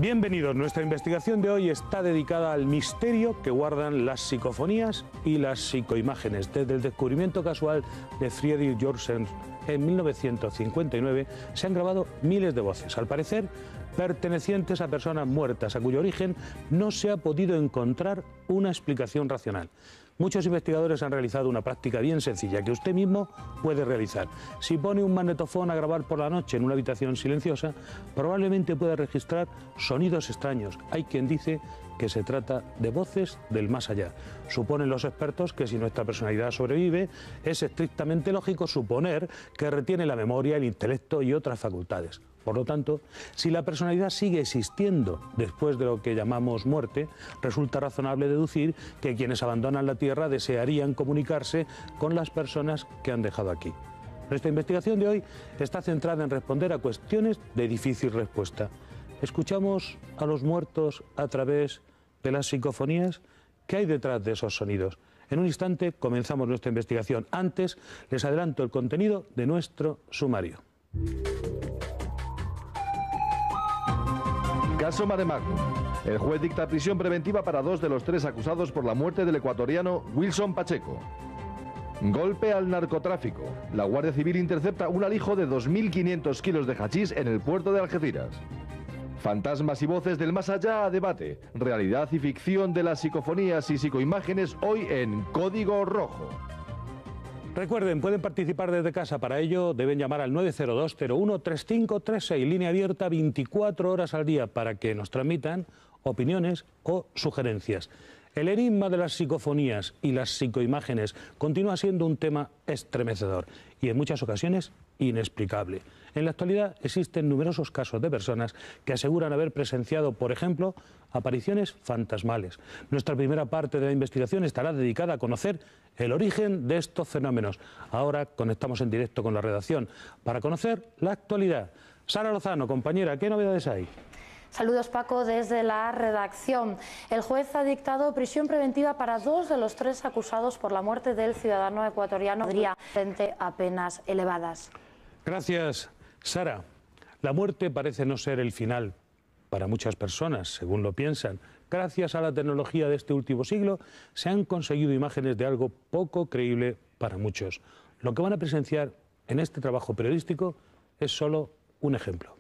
Bienvenidos. Nuestra investigación de hoy está dedicada al misterio que guardan las psicofonías y las psicoimágenes. Desde el descubrimiento casual de Friedrich Jorsen en 1959 se han grabado miles de voces, al parecer pertenecientes a personas muertas, a cuyo origen no se ha podido encontrar una explicación racional. Muchos investigadores han realizado una práctica bien sencilla que usted mismo puede realizar. Si pone un magnetofón a grabar por la noche en una habitación silenciosa, probablemente pueda registrar sonidos extraños. Hay quien dice que se trata de voces del más allá. Suponen los expertos que si nuestra personalidad sobrevive, es estrictamente lógico suponer que retiene la memoria, el intelecto y otras facultades. Por lo tanto, si la personalidad sigue existiendo después de lo que llamamos muerte, resulta razonable deducir que quienes abandonan la Tierra desearían comunicarse con las personas que han dejado aquí. Nuestra investigación de hoy está centrada en responder a cuestiones de difícil respuesta. ¿Escuchamos a los muertos a través de las psicofonías? ¿Qué hay detrás de esos sonidos? En un instante comenzamos nuestra investigación. Antes, les adelanto el contenido de nuestro sumario. Caso Maremagno. El juez dicta prisión preventiva para 2 de los 3 acusados por la muerte del ecuatoriano Wilson Pacheco. Golpe al narcotráfico. La Guardia Civil intercepta un alijo de 2.500 kilos de hachís en el puerto de Algeciras. Fantasmas y voces del más allá a debate. Realidad y ficción de las psicofonías y psicoimágenes hoy en Código Rojo. Recuerden, pueden participar desde casa. Para ello deben llamar al 902-01-3536, línea abierta 24 horas al día, para que nos transmitan opiniones o sugerencias. El enigma de las psicofonías y las psicoimágenes continúa siendo un tema estremecedor y en muchas ocasiones inexplicable. En la actualidad existen numerosos casos de personas que aseguran haber presenciado, por ejemplo, apariciones fantasmales. Nuestra primera parte de la investigación estará dedicada a conocer el origen de estos fenómenos. Ahora conectamos en directo con la redacción para conocer la actualidad. Sara Lozano, compañera, ¿qué novedades hay? Saludos, Paco, desde la redacción. El juez ha dictado prisión preventiva para 2 de los 3 acusados por la muerte del ciudadano ecuatoriano frente a penas elevadas. Gracias, Sara. La muerte parece no ser el final para muchas personas, según lo piensan. Gracias a la tecnología de este último siglo, se han conseguido imágenes de algo poco creíble para muchos. Lo que van a presenciar en este trabajo periodístico es solo un ejemplo.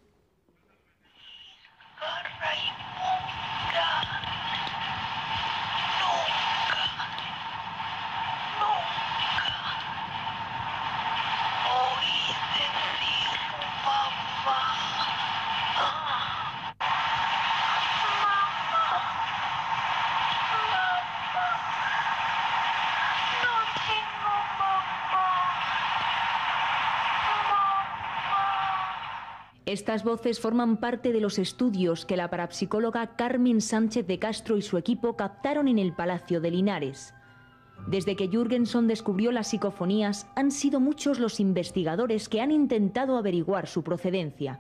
Estas voces forman parte de los estudios que la parapsicóloga Carmen Sánchez de Castro y su equipo captaron en el Palacio de Linares. Desde que Jürgenson descubrió las psicofonías, han sido muchos los investigadores que han intentado averiguar su procedencia.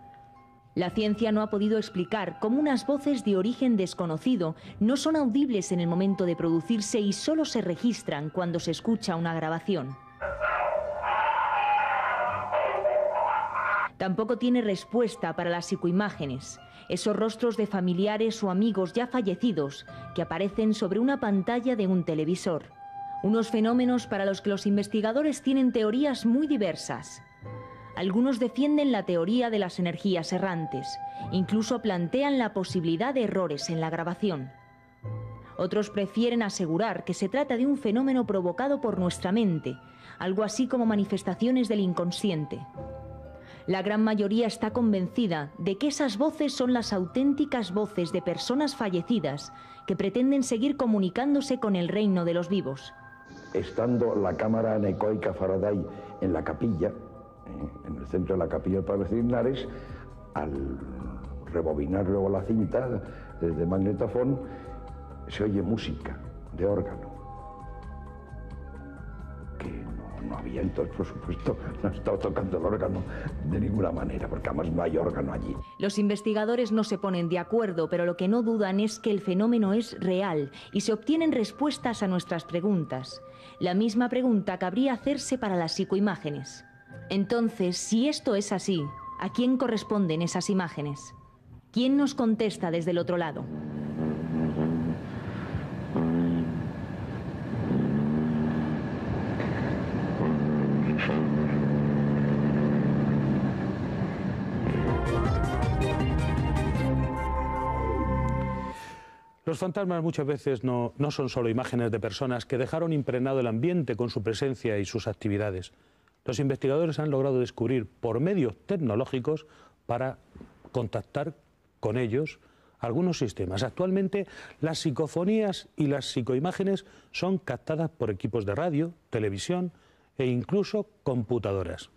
La ciencia no ha podido explicar cómo unas voces de origen desconocido no son audibles en el momento de producirse y solo se registran cuando se escucha una grabación. Tampoco tiene respuesta para las psicoimágenes, esos rostros de familiares o amigos ya fallecidos que aparecen sobre una pantalla de un televisor. Unos fenómenos para los que los investigadores tienen teorías muy diversas. Algunos defienden la teoría de las energías errantes, incluso plantean la posibilidad de errores en la grabación. Otros prefieren asegurar que se trata de un fenómeno provocado por nuestra mente, algo así como manifestaciones del inconsciente. La gran mayoría está convencida de que esas voces son las auténticas voces de personas fallecidas que pretenden seguir comunicándose con el reino de los vivos. Estando la cámara anecoica Faraday en la capilla, en el centro de la capilla del Palacio de Linares, al rebobinar luego la cinta de magnetofón, se oye música de órgano. No había, entonces, por supuesto, no he estado tocando el órgano de ninguna manera, porque además no hay órgano allí. Los investigadores no se ponen de acuerdo, pero lo que no dudan es que el fenómeno es real y se obtienen respuestas a nuestras preguntas. La misma pregunta cabría hacerse para las psicoimágenes. Entonces, si esto es así, ¿a quién corresponden esas imágenes? ¿Quién nos contesta desde el otro lado? Los fantasmas muchas veces no son solo imágenes de personas que dejaron impregnado el ambiente con su presencia y sus actividades. Los investigadores han logrado descubrir por medios tecnológicos para contactar con ellos algunos sistemas. Actualmente las psicofonías y las psicoimágenes son captadas por equipos de radio, televisión e incluso computadoras.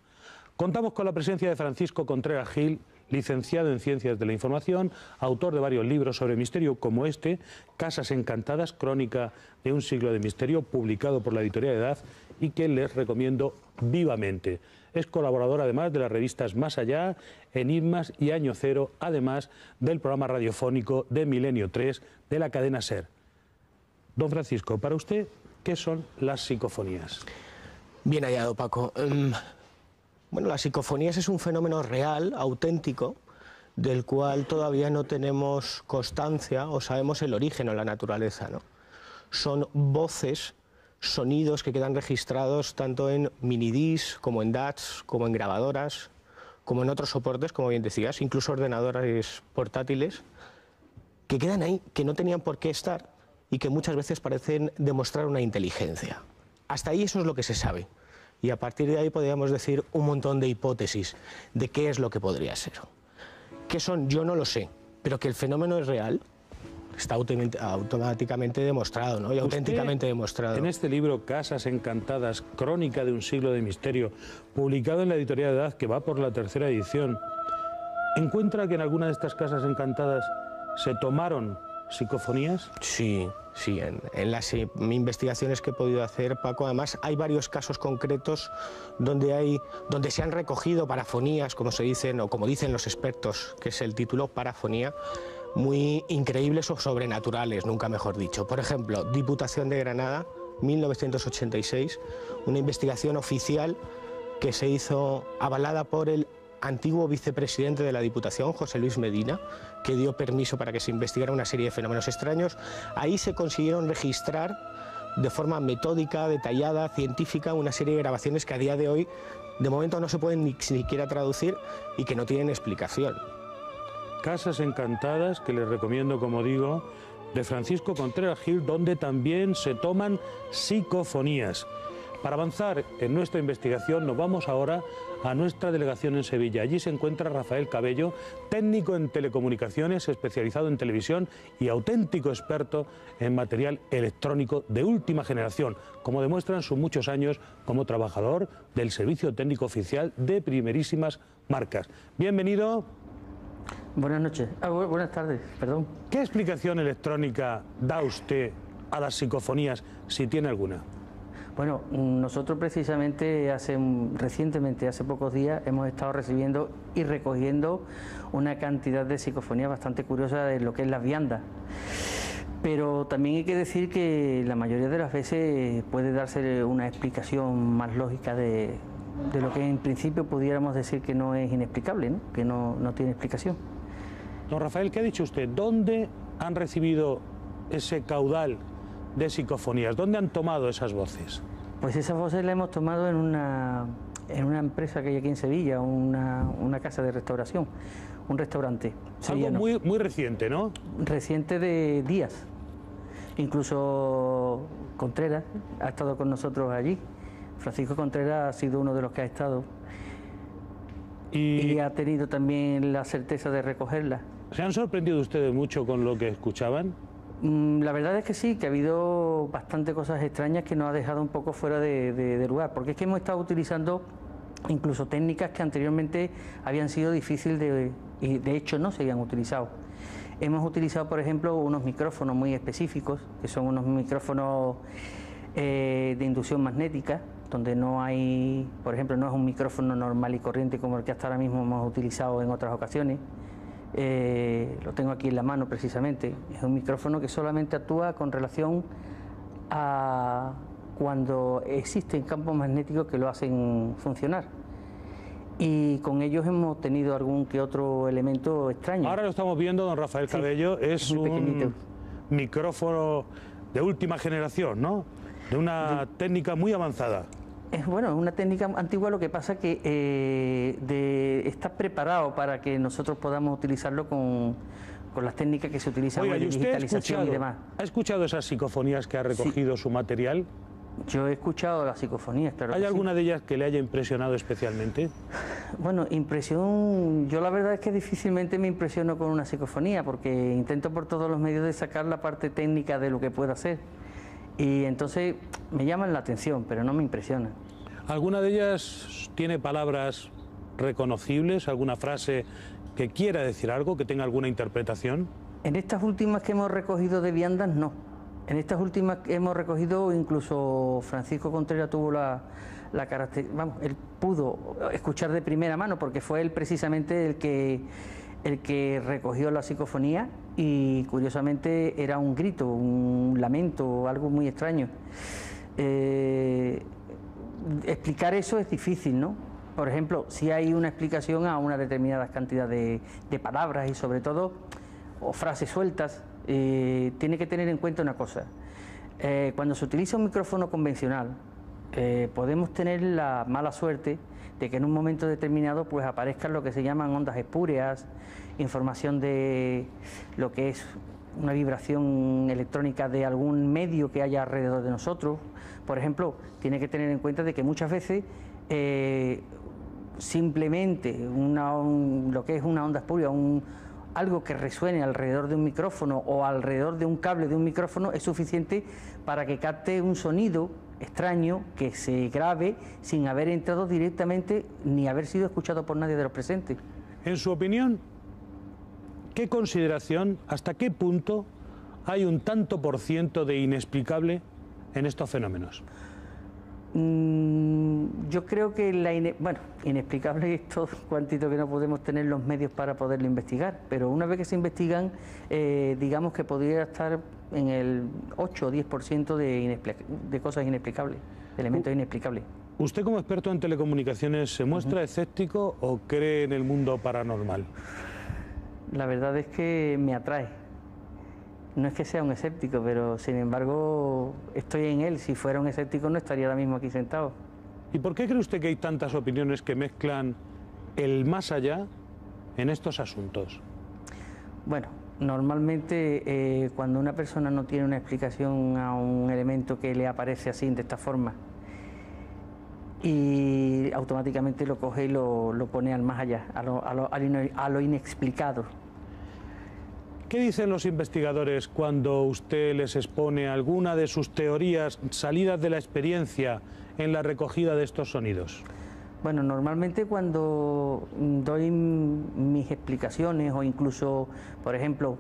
Contamos con la presencia de Francisco Contreras Gil, licenciado en Ciencias de la Información, autor de varios libros sobre misterio como este, Casas Encantadas, crónica de un siglo de misterio, publicado por la editorial Edad y que les recomiendo vivamente. Es colaborador además de las revistas Más Allá, Enigmas y Año Cero, además del programa radiofónico de Milenio 3 de la cadena SER. Don Francisco, para usted, ¿qué son las psicofonías? Bien hallado, Paco. Bueno, las psicofonías es un fenómeno real, auténtico, del cual todavía no tenemos constancia o sabemos el origen o la naturaleza, ¿no? Son voces, sonidos que quedan registrados tanto en minidiscs, como en DATs, como en grabadoras, como en otros soportes, como bien decías, incluso ordenadores portátiles, que quedan ahí, que no tenían por qué estar y que muchas veces parecen demostrar una inteligencia. Hasta ahí eso es lo que se sabe. Y a partir de ahí podríamos decir un montón de hipótesis de qué es lo que podría ser. ¿Qué son? Yo no lo sé, pero que el fenómeno es real está automáticamente demostrado, ¿no? Y auténticamente demostrado. En este libro, Casas Encantadas, crónica de un siglo de misterio, publicado en la editorial Edad, que va por la 3ª edición, ¿encuentra que en alguna de estas casas encantadas se tomaron psicofonías? Sí, sí, en las investigaciones que he podido hacer, Paco, además hay varios casos concretos donde se han recogido parafonías, como se dicen, o como dicen los expertos, que es el título, parafonía, muy increíbles o sobrenaturales, nunca mejor dicho. Por ejemplo, Diputación de Granada, 1986, una investigación oficial que se hizo avalada por el antiguo vicepresidente de la Diputación, José Luis Medina, que dio permiso para que se investigara una serie de fenómenos extraños. Ahí se consiguieron registrar de forma metódica, detallada, científica, una serie de grabaciones que a día de hoy, de momento, no se pueden ni siquiera traducir y que no tienen explicación. Casas Encantadas, que les recomiendo, como digo, de Francisco Contreras Gil, donde también se toman psicofonías. Para avanzar en nuestra investigación nos vamos ahora a nuestra delegación en Sevilla. Allí se encuentra Rafael Cabello, técnico en telecomunicaciones, especializado en televisión y auténtico experto en material electrónico de última generación, como demuestran sus muchos años como trabajador del Servicio Técnico Oficial de primerísimas marcas. Bienvenido. Buenas noches. Buenas tardes, perdón. ¿Qué explicación electrónica da usted a las psicofonías, si tiene alguna? Bueno, nosotros precisamente recientemente, hace pocos días, hemos estado recibiendo y recogiendo una cantidad de psicofonías bastante curiosa de lo que es las viandas. Pero también hay que decir que la mayoría de las veces puede darse una explicación más lógica de lo que en principio pudiéramos decir que no es inexplicable, ¿no? Que no tiene explicación. Don Rafael, ¿qué ha dicho usted? ¿Dónde han recibido ese caudal de psicofonías? ¿Dónde han tomado esas voces? Pues esas voces las hemos tomado en una empresa que hay aquí en Sevilla, una casa de restauración, un restaurante sevillano. Algo muy reciente, ¿no? Reciente de días. Incluso Contreras ha estado con nosotros allí. Francisco Contreras ha sido uno de los que ha estado y ha tenido también la certeza de recogerla. ¿Se han sorprendido ustedes mucho con lo que escuchaban? La verdad es que sí, que ha habido bastante cosas extrañas que nos ha dejado un poco fuera de lugar, porque es que hemos estado utilizando incluso técnicas que anteriormente habían sido difíciles y de hecho no se habían utilizado. Hemos utilizado, por ejemplo, unos micrófonos muy específicos, que son unos micrófonos de inducción magnética, donde no hay, por ejemplo, no es un micrófono normal y corriente como el que hasta ahora mismo hemos utilizado en otras ocasiones. Lo tengo aquí en la mano precisamente. Es un micrófono que solamente actúa con relación a cuando existen campos magnéticos que lo hacen funcionar. y con ellos hemos tenido algún que otro elemento extraño. Ahora lo estamos viendo, don Rafael Cabello, es un micrófono de última generación, ¿no? De una técnica muy avanzada. Bueno, es una técnica antigua, lo que pasa que está preparado para que nosotros podamos utilizarlo con las técnicas que se utilizan Oiga, de digitalización y demás. ¿Ha escuchado esas psicofonías que ha recogido su material? Yo he escuchado las psicofonías, claro. ¿Hay alguna de ellas que le haya impresionado especialmente? Bueno, impresión, yo la verdad es que difícilmente me impresiono con una psicofonía, porque intento por todos los medios de sacar la parte técnica de lo que pueda hacer. Y entonces me llaman la atención, pero no me impresionan. ¿Alguna de ellas tiene palabras reconocibles, alguna frase que quiera decir algo, que tenga alguna interpretación? En estas últimas que hemos recogido de viandas, no. En estas últimas que hemos recogido, incluso Francisco Contreras tuvo la característica, vamos, él pudo escuchar de primera mano, porque fue él precisamente el que recogió la psicofonía, y curiosamente era un grito, un lamento, algo muy extraño. Explicar eso es difícil, ¿no? Por ejemplo, si hay una explicación a una determinada cantidad de palabras y sobre todo, o frases sueltas, tiene que tener en cuenta una cosa. Cuando se utiliza un micrófono convencional, podemos tener la mala suerte de que en un momento determinado pues aparezcan lo que se llaman ondas espúreas, información de lo que es una vibración electrónica de algún medio que haya alrededor de nosotros. Por ejemplo, tiene que tener en cuenta de que muchas veces simplemente lo que es una onda espúrea, algo que resuene alrededor de un micrófono o alrededor de un cable de un micrófono es suficiente para que capte un sonido extraño que se grabe sin haber entrado directamente ni haber sido escuchado por nadie de los presentes. En su opinión, ¿qué consideración, hasta qué punto hay un tanto por ciento de inexplicable en estos fenómenos? Yo creo que inexplicable es todo cuantito que no podemos tener los medios para poderlo investigar, pero una vez que se investigan, digamos que podría estar en el 8 o 10% de cosas inexplicables, de elementos inexplicables. ¿Usted como experto en telecomunicaciones se muestra escéptico o cree en el mundo paranormal? La verdad es que me atrae. No es que sea un escéptico, pero sin embargo estoy en él. Si fuera un escéptico no estaría ahora mismo aquí sentado. ¿Y por qué cree usted que hay tantas opiniones que mezclan el más allá en estos asuntos? Bueno, normalmente cuando una persona no tiene una explicación a un elemento que le aparece así, de esta forma, y automáticamente lo coge y lo pone al más allá, a lo inexplicado. ¿Qué dicen los investigadores cuando usted les expone alguna de sus teorías salidas de la experiencia en la recogida de estos sonidos? Bueno, normalmente cuando doy mis explicaciones o incluso, por ejemplo,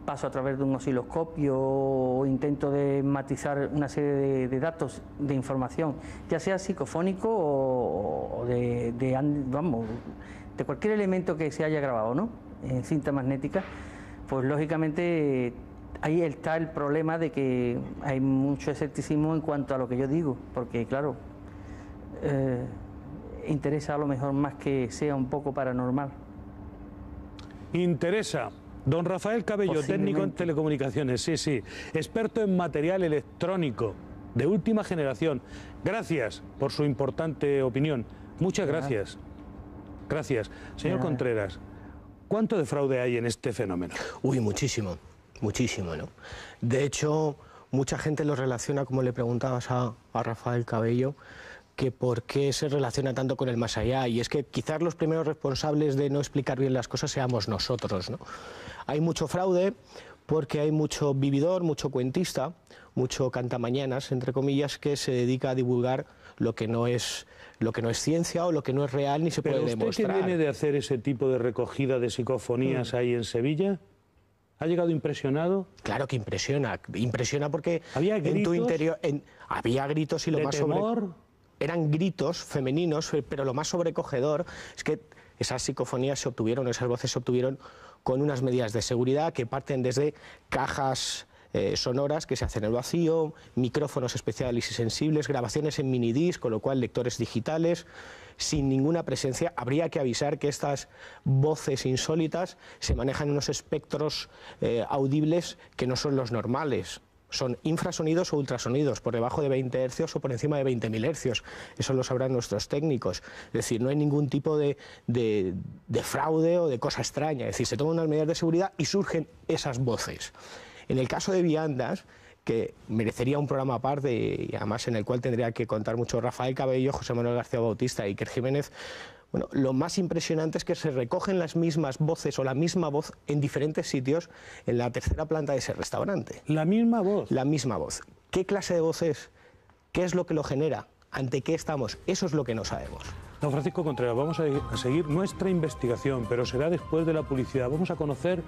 paso a través de un osciloscopio o intento de matizar una serie de datos, de información, ya sea psicofónico o de cualquier elemento que se haya grabado, ¿no?, en cinta magnética, pues lógicamente ahí está el problema de que hay mucho escepticismo en cuanto a lo que yo digo, porque claro, interesa a lo mejor más que sea un poco paranormal. Interesa. Don Rafael Cabello, técnico en telecomunicaciones, sí, experto en material electrónico de última generación. Gracias por su importante opinión. Muchas gracias. Gracias. Señor Contreras, ¿cuánto de fraude hay en este fenómeno? Uy, muchísimo, ¿no? De hecho, mucha gente lo relaciona, como le preguntabas a Rafael Cabello, que por qué se relaciona tanto con el más allá, y es que quizás los primeros responsables de no explicar bien las cosas seamos nosotros, ¿no? Hay mucho fraude porque hay mucho vividor, mucho cuentista, mucho cantamañanas, entre comillas, que se dedica a divulgar lo que no es ciencia o lo que no es real ni se puede demostrar. ¿Pero usted que viene de hacer ese tipo de recogida de psicofonías ahí en Sevilla, ha llegado impresionado? Claro que impresiona porque ¿había gritos? En tu interior había gritos y lo más eran gritos femeninos, pero lo más sobrecogedor es que esas psicofonías esas voces se obtuvieron con unas medidas de seguridad que parten desde cajas sonoras que se hacen en el vacío, micrófonos especiales y sensibles, grabaciones en minidisc, con lo cual lectores digitales, sin ninguna presencia. Habría que avisar que estas voces insólitas se manejan en unos espectros audibles que no son los normales. Son infrasonidos o ultrasonidos, por debajo de 20 Hz o por encima de 20.000 Hz. Eso lo sabrán nuestros técnicos. Es decir, no hay ningún tipo de fraude o de cosa extraña. Es decir, se toman unas medidas de seguridad y surgen esas voces. En el caso de viandas, que merecería un programa aparte y además en el cual tendría que contar mucho Rafael Cabello, José Manuel García Bautista y Iker Jiménez, bueno, lo más impresionante es que se recogen las mismas voces o la misma voz en diferentes sitios en la tercera planta de ese restaurante. ¿La misma voz? La misma voz. ¿Qué clase de voz es? ¿Qué es lo que lo genera? ¿Ante qué estamos? Eso es lo que no sabemos. Don Francisco Contreras, vamos a seguir nuestra investigación, pero será después de la publicidad. Vamos a conocer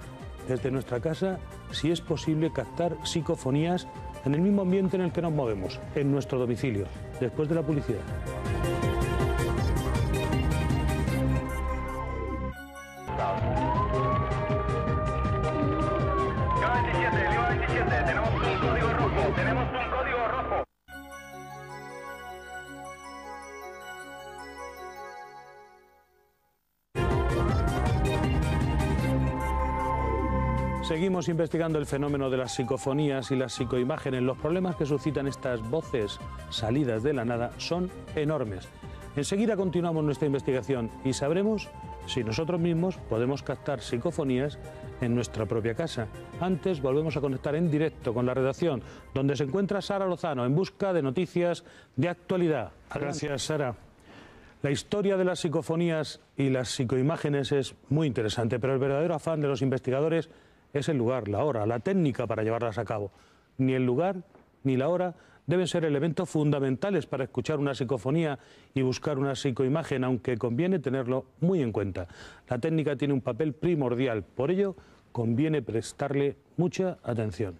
desde nuestra casa si es posible captar psicofonías en el mismo ambiente en el que nos movemos, en nuestro domicilio, después de la publicidad. Tenemos un código rojo. Seguimos investigando el fenómeno de las psicofonías y las psicoimágenes. Los problemas que suscitan estas voces salidas de la nada son enormes. Enseguida continuamos nuestra investigación y sabremos si nosotros mismos podemos captar psicofonías en nuestra propia casa. Antes volvemos a conectar en directo con la redacción, donde se encuentra Sara Lozano en busca de noticias de actualidad. Gracias, Sara. La historia de las psicofonías y las psicoimágenes es muy interesante, pero el verdadero afán de los investigadores es el lugar, la hora, la técnica para llevarlas a cabo. Ni el lugar ni la hora deben ser elementos fundamentales para escuchar una psicofonía y buscar una psicoimagen, aunque conviene tenerlo muy en cuenta. La técnica tiene un papel primordial, por ello conviene prestarle mucha atención.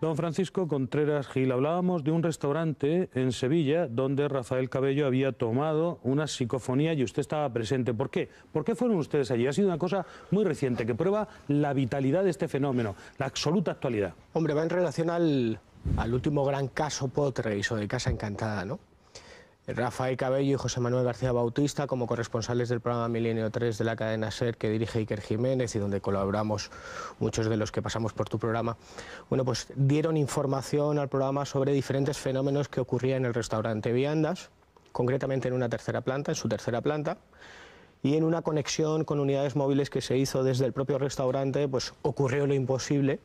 Don Francisco Contreras Gil, hablábamos de un restaurante en Sevilla donde Rafael Cabello había tomado una psicofonía y usted estaba presente. ¿Por qué? ¿Por qué fueron ustedes allí? Ha sido una cosa muy reciente que prueba la vitalidad de este fenómeno, la absoluta actualidad. Hombre, va en relación al último gran caso Poltergeist o de Casa Encantada, ¿no? Rafael Cabello y José Manuel García Bautista, como corresponsales del programa Milenio 3 de la cadena SER, que dirige Iker Jiménez y donde colaboramos muchos de los que pasamos por tu programa, bueno, pues dieron información al programa sobre diferentes fenómenos que ocurrían en el restaurante Viandas, concretamente en una tercera planta, en su tercera planta, y en una conexión con unidades móviles que se hizo desde el propio restaurante, pues ocurrió lo imposible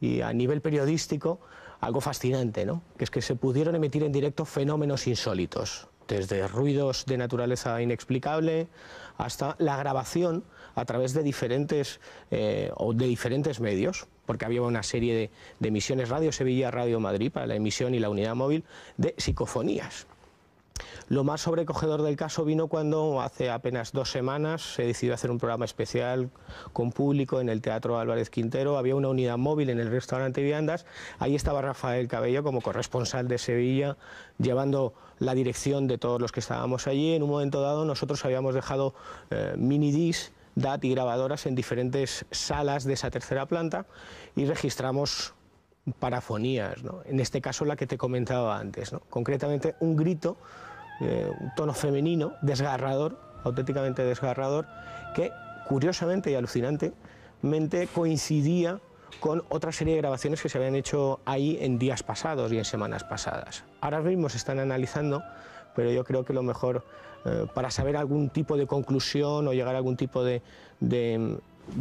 y a nivel periodístico algo fascinante, ¿no? Que es que se pudieron emitir en directo fenómenos insólitos, desde ruidos de naturaleza inexplicable hasta la grabación a través de diferentes medios, porque había una serie de emisiones Radio Sevilla, Radio Madrid para la emisión y la unidad móvil de psicofonías. Lo más sobrecogedor del caso vino cuando hace apenas 2 semanas se decidió hacer un programa especial con público en el Teatro Álvarez Quintero. Había una unidad móvil en el restaurante Viandas. Ahí estaba Rafael Cabello como corresponsal de Sevilla, llevando la dirección de todos los que estábamos allí. En un momento dado nosotros habíamos dejado minidisc, DAT y grabadoras en diferentes salas de esa tercera planta y registramos parafonías, ¿no? En este caso la que te comentaba antes, ¿no? Concretamente un grito, un tono femenino, desgarrador, auténticamente desgarrador, que curiosamente y alucinantemente coincidía con otra serie de grabaciones que se habían hecho ahí en días pasados y en semanas pasadas. Ahora mismo se están analizando, pero yo creo que lo mejor para saber algún tipo de conclusión o llegar a algún tipo de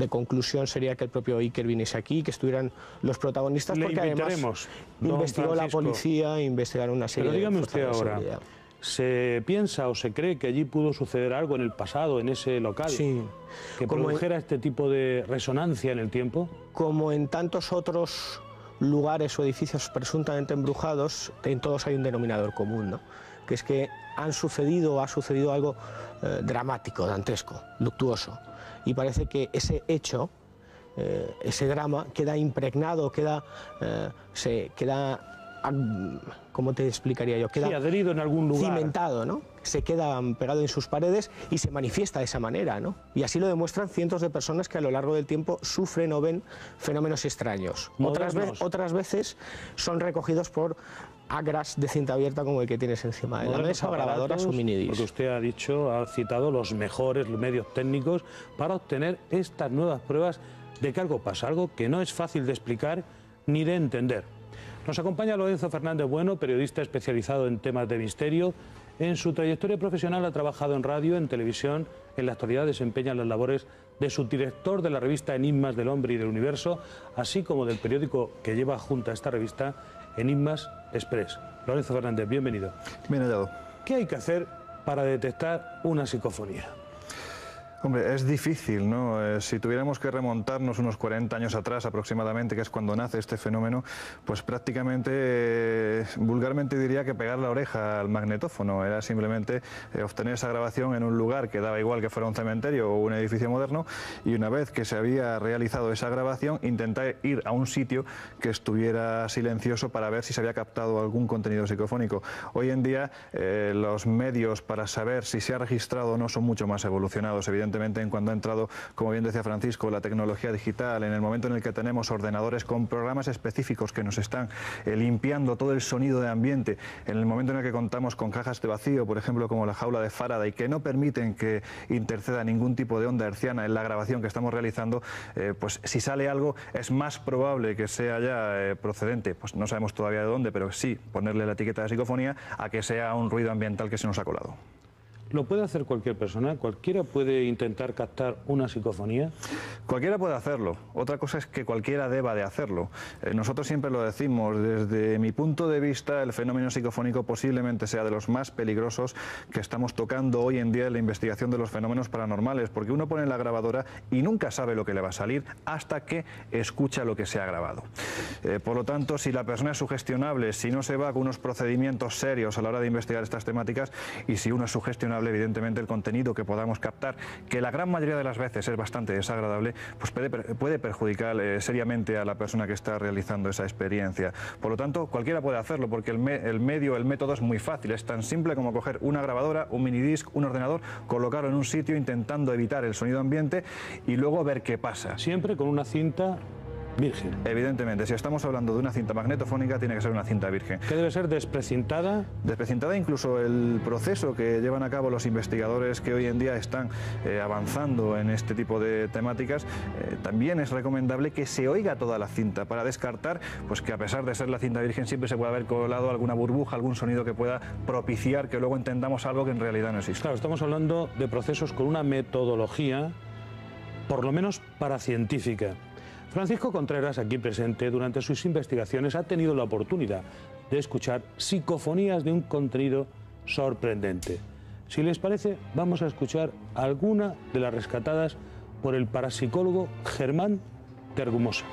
conclusión sería que el propio Iker viniese aquí, que estuvieran los protagonistas, porque además investigó la policía, investigaron una serie de... Pero dígame usted ahora, ¿se piensa o se cree que allí pudo suceder algo en el pasado, en ese local, que produjera este tipo de resonancia en el tiempo? Como en tantos otros lugares o edificios presuntamente embrujados, en todos hay un denominador común, ¿no? Que es que ha sucedido algo dramático, dantesco, luctuoso. Y parece que ese hecho, ese drama, queda impregnado, queda ¿cómo te explicaría yo? Queda adherido en algún lugar. Cimentado, ¿no? Se queda pegado en sus paredes y se manifiesta de esa manera, ¿no? Y así lo demuestran cientos de personas que a lo largo del tiempo sufren o ven fenómenos extraños. Otras veces son recogidos por agras de cinta abierta como el que tienes encima de la mesa, grabadoras o minidisc. Porque usted ha citado los mejores medios técnicos para obtener estas nuevas pruebas de que algo pasa, algo que no es fácil de explicar ni de entender. Nos acompaña Lorenzo Fernández Bueno, periodista especializado en temas de misterio. En su trayectoria profesional ha trabajado en radio, en televisión. En la actualidad desempeña las labores de subdirector de la revista Enigmas del Hombre y del Universo, así como del periódico que lleva junto a esta revista, Enigmas Express. Lorenzo Fernández, bienvenido. Bien hallado. ¿Qué hay que hacer para detectar una psicofonía? Hombre, es difícil, ¿no? Si tuviéramos que remontarnos unos 40 años atrás aproximadamente, que es cuando nace este fenómeno, pues prácticamente, vulgarmente diría que pegar la oreja al magnetófono. Era simplemente obtener esa grabación en un lugar que daba igual que fuera un cementerio o un edificio moderno, y una vez que se había realizado esa grabación, intentar ir a un sitio que estuviera silencioso para ver si se había captado algún contenido psicofónico. Hoy en día los medios para saber si se ha registrado o no son mucho más evolucionados, evidentemente. En cuando ha entrado, como bien decía Francisco, la tecnología digital, en el momento en el que tenemos ordenadores con programas específicos que nos están limpiando todo el sonido de ambiente, en el momento en el que contamos con cajas de vacío, por ejemplo, como la jaula de Faraday, que no permiten que interceda ningún tipo de onda herciana en la grabación que estamos realizando, pues si sale algo es más probable que sea ya procedente, pues no sabemos todavía de dónde, pero sí ponerle la etiqueta de psicofonía, a que sea un ruido ambiental que se nos ha colado. ¿Lo puede hacer cualquier persona? ¿Cualquiera puede intentar captar una psicofonía? Cualquiera puede hacerlo. Otra cosa es que cualquiera deba de hacerlo. Nosotros siempre lo decimos, desde mi punto de vista, el fenómeno psicofónico posiblemente sea de los más peligrosos que estamos tocando hoy en día en la investigación de los fenómenos paranormales, porque uno pone la grabadora y nunca sabe lo que le va a salir hasta que escucha lo que se ha grabado. Por lo tanto, si la persona es sugestionable, si no se va con unos procedimientos serios a la hora de investigar estas temáticas, y si uno es sugestionable, evidentemente el contenido que podamos captar, que la gran mayoría de las veces es bastante desagradable, pues puede perjudicar seriamente a la persona que está realizando esa experiencia. Por lo tanto, cualquiera puede hacerlo, porque el método es muy fácil, es tan simple como coger una grabadora, un minidisc, un ordenador, colocarlo en un sitio intentando evitar el sonido ambiente y luego ver qué pasa. Siempre con una cinta virgen. Evidentemente, si estamos hablando de una cinta magnetofónica, tiene que ser una cinta virgen. ¿Qué debe ser? ¿Desprecintada? Desprecintada, incluso el proceso que llevan a cabo los investigadores que hoy en día están avanzando en este tipo de temáticas, también es recomendable que se oiga toda la cinta para descartar pues que a pesar de ser la cinta virgen siempre se puede haber colado alguna burbuja, algún sonido que pueda propiciar que luego entendamos algo que en realidad no existe. Claro, estamos hablando de procesos con una metodología, por lo menos paracientífica. Francisco Contreras, aquí presente, durante sus investigaciones ha tenido la oportunidad de escuchar psicofonías de un contenido sorprendente. Si les parece, vamos a escuchar alguna de las rescatadas por el parapsicólogo Germán de Argumosa.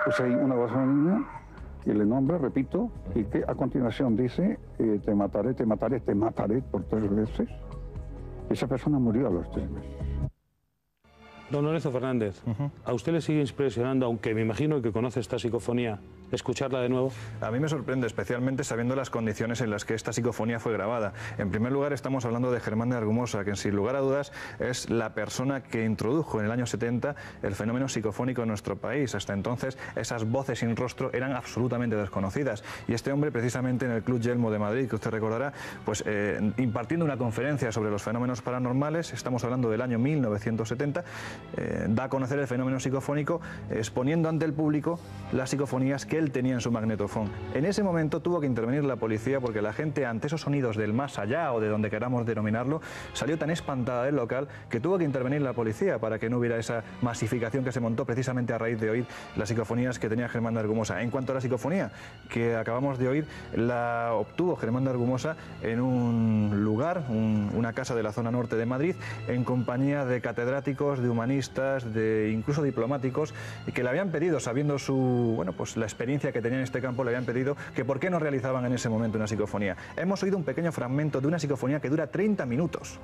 Pues hay una voz femenina que le nombra, repito, y que a continuación dice te mataré, te mataré, te mataré por 3 veces. Esa persona murió a los 3 meses. Don Lorenzo Fernández, ¿a usted le sigue impresionando, aunque me imagino que conoce esta psicofonía, escucharla de nuevo? A mí me sorprende, especialmente sabiendo las condiciones en las que esta psicofonía fue grabada. En primer lugar, estamos hablando de Germán de Argumosa, que sin lugar a dudas es la persona que introdujo en el año 70 el fenómeno psicofónico en nuestro país. Hasta entonces, esas voces sin rostro eran absolutamente desconocidas. Y este hombre, precisamente en el Club Yelmo de Madrid, que usted recordará, pues impartiendo una conferencia sobre los fenómenos paranormales, estamos hablando del año 1970, da a conocer el fenómeno psicofónico, exponiendo ante el público las psicofonías que él tenía en su magnetofón. En ese momento tuvo que intervenir la policía porque la gente, ante esos sonidos del más allá o de donde queramos denominarlo, salió tan espantada del local que tuvo que intervenir la policía para que no hubiera esa masificación que se montó precisamente a raíz de oír las psicofonías que tenía Germán de Argumosa. En cuanto a la psicofonía que acabamos de oír, la obtuvo Germán de Argumosa en un lugar, una casa de la zona norte de Madrid, en compañía de catedráticos de humanistas humanistas, incluso diplomáticos, que le habían pedido, sabiendo pues la experiencia que tenía en este campo, le habían pedido que por qué no realizaban en ese momento una psicofonía. Hemos oído un pequeño fragmento de una psicofonía que dura 30 minutos.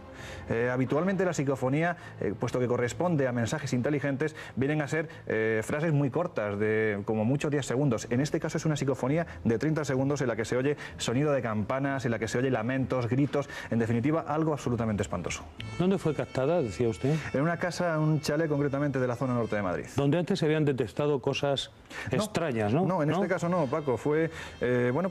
Habitualmente la psicofonía, puesto que corresponde a mensajes inteligentes, vienen a ser frases muy cortas, de como mucho 10 segundos. En este caso es una psicofonía de 30 segundos en la que se oye sonido de campanas, en la que se oye lamentos, gritos, en definitiva algo absolutamente espantoso. ¿Dónde fue captada, decía usted? En una casa, un chalet concretamente de la zona norte de Madrid. Donde antes se habían detectado cosas extrañas, ¿no? No, en este caso no, Paco, fue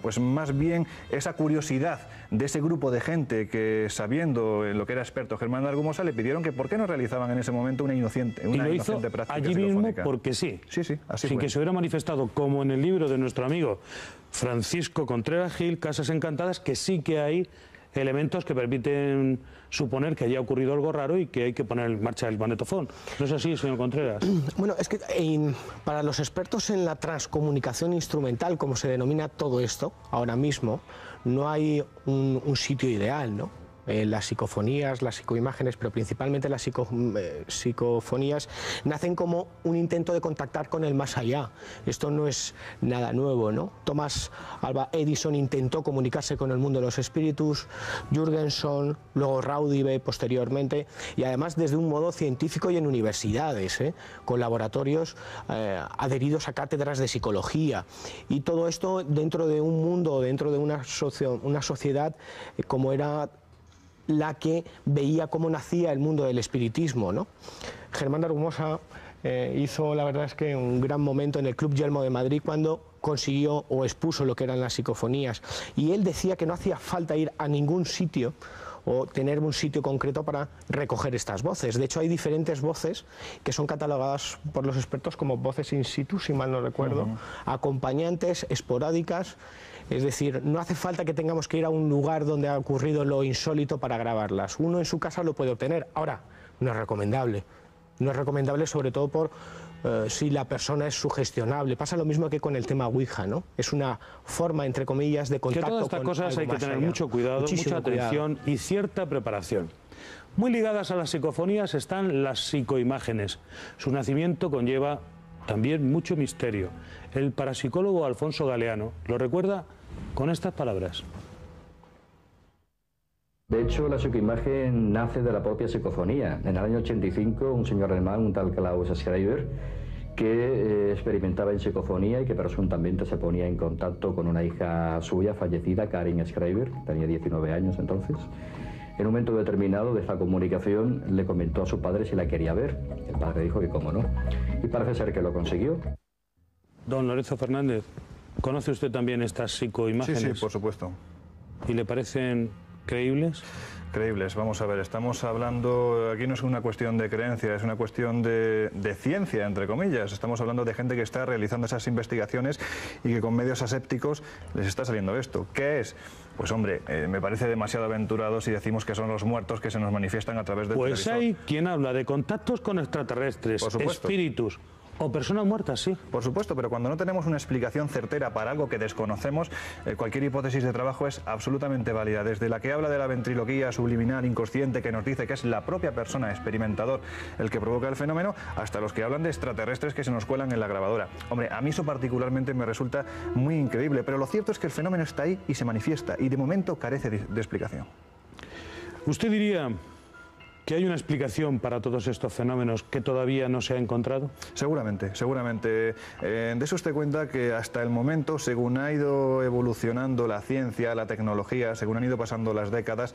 pues más bien esa curiosidad de ese grupo de gente que, sabiendo en lo que era experto Germán de Argumosa, le pidieron que por qué no realizaban en ese momento una inocente práctica allí mismo porque sí. Sí, así sin fue. Que se hubiera manifestado, como en el libro de nuestro amigo Francisco Contreras Gil, Casas Encantadas, que sí que hay elementos que permiten suponer que haya ocurrido algo raro y que hay que poner en marcha el magnetofón. ¿No es así, señor Contreras? Bueno, es que para los expertos en la transcomunicación instrumental, como se denomina todo esto, ahora mismo, no hay un sitio ideal, ¿no? Las psicofonías, las psicoimágenes, pero principalmente las psicofonías, nacen como un intento de contactar con el más allá. Esto no es nada nuevo, ¿no? Thomas Alva Edison intentó comunicarse con el mundo de los espíritus, Jürgenson, luego Raudive posteriormente, y además desde un modo científico y en universidades, con laboratorios adheridos a cátedras de psicología. Y todo esto dentro de un mundo, dentro de una sociedad como era la que veía cómo nacía el mundo del espiritismo, ¿no? Germán de Argumosa hizo, la verdad es que un gran momento en el Club Yelmo de Madrid cuando consiguió o expuso lo que eran las psicofonías, y él decía que no hacía falta ir a ningún sitio o tener un sitio concreto para recoger estas voces. De hecho, hay diferentes voces que son catalogadas por los expertos como voces in situ, si mal no recuerdo, acompañantes, esporádicas. Es decir, no hace falta que tengamos que ir a un lugar donde ha ocurrido lo insólito para grabarlas. Uno en su casa lo puede obtener. Ahora, no es recomendable. No es recomendable sobre todo por si la persona es sugestionable. Pasa lo mismo que con el tema Ouija, ¿no? Es una forma, entre comillas, de contacto con algo más allá. Que todas estas cosas hay que tener mucho cuidado, mucha atención y cierta preparación. Muy ligadas a las psicofonías están las psicoimágenes. Su nacimiento conlleva también mucho misterio. El parapsicólogo Alfonso Galeano lo recuerda con estas palabras. De hecho, la psicoimagen nace de la propia psicofonía. En el año 85, un señor alemán, un tal Klaus Schreiber, que experimentaba en psicofonía y que presuntamente se ponía en contacto con una hija suya fallecida, Karin Schreiber, tenía 19 años entonces. En un momento determinado de esta comunicación le comentó a su padre si la quería ver. El padre dijo que cómo no. Y parece ser que lo consiguió. Don Lorenzo Fernández, ¿conoce usted también estas psicoimágenes? Sí, por supuesto. ¿Y le parecen creíbles? Creíbles, vamos a ver, estamos hablando, aquí no es una cuestión de creencia, es una cuestión de ciencia, entre comillas. Estamos hablando de gente que está realizando esas investigaciones y que con medios asépticos les está saliendo esto. ¿Qué es? Pues hombre, me parece demasiado aventurado si decimos que son los muertos que se nos manifiestan a través del televisor. Pues hay quien habla de contactos con extraterrestres, espíritus o personas muertas, sí. Por supuesto, pero cuando no tenemos una explicación certera para algo que desconocemos, cualquier hipótesis de trabajo es absolutamente válida. Desde la que habla de la ventriloquía subliminal inconsciente, que nos dice que es la propia persona experimentador el que provoca el fenómeno, hasta los que hablan de extraterrestres que se nos cuelan en la grabadora. Hombre, a mí eso particularmente me resulta muy increíble, pero lo cierto es que el fenómeno está ahí y se manifiesta, y de momento carece de explicación. ¿Usted diría que hay una explicación para todos estos fenómenos que todavía no se ha encontrado? Seguramente, seguramente. De eso usted cuenta que hasta el momento, según ha ido evolucionando la ciencia, la tecnología, según han ido pasando las décadas,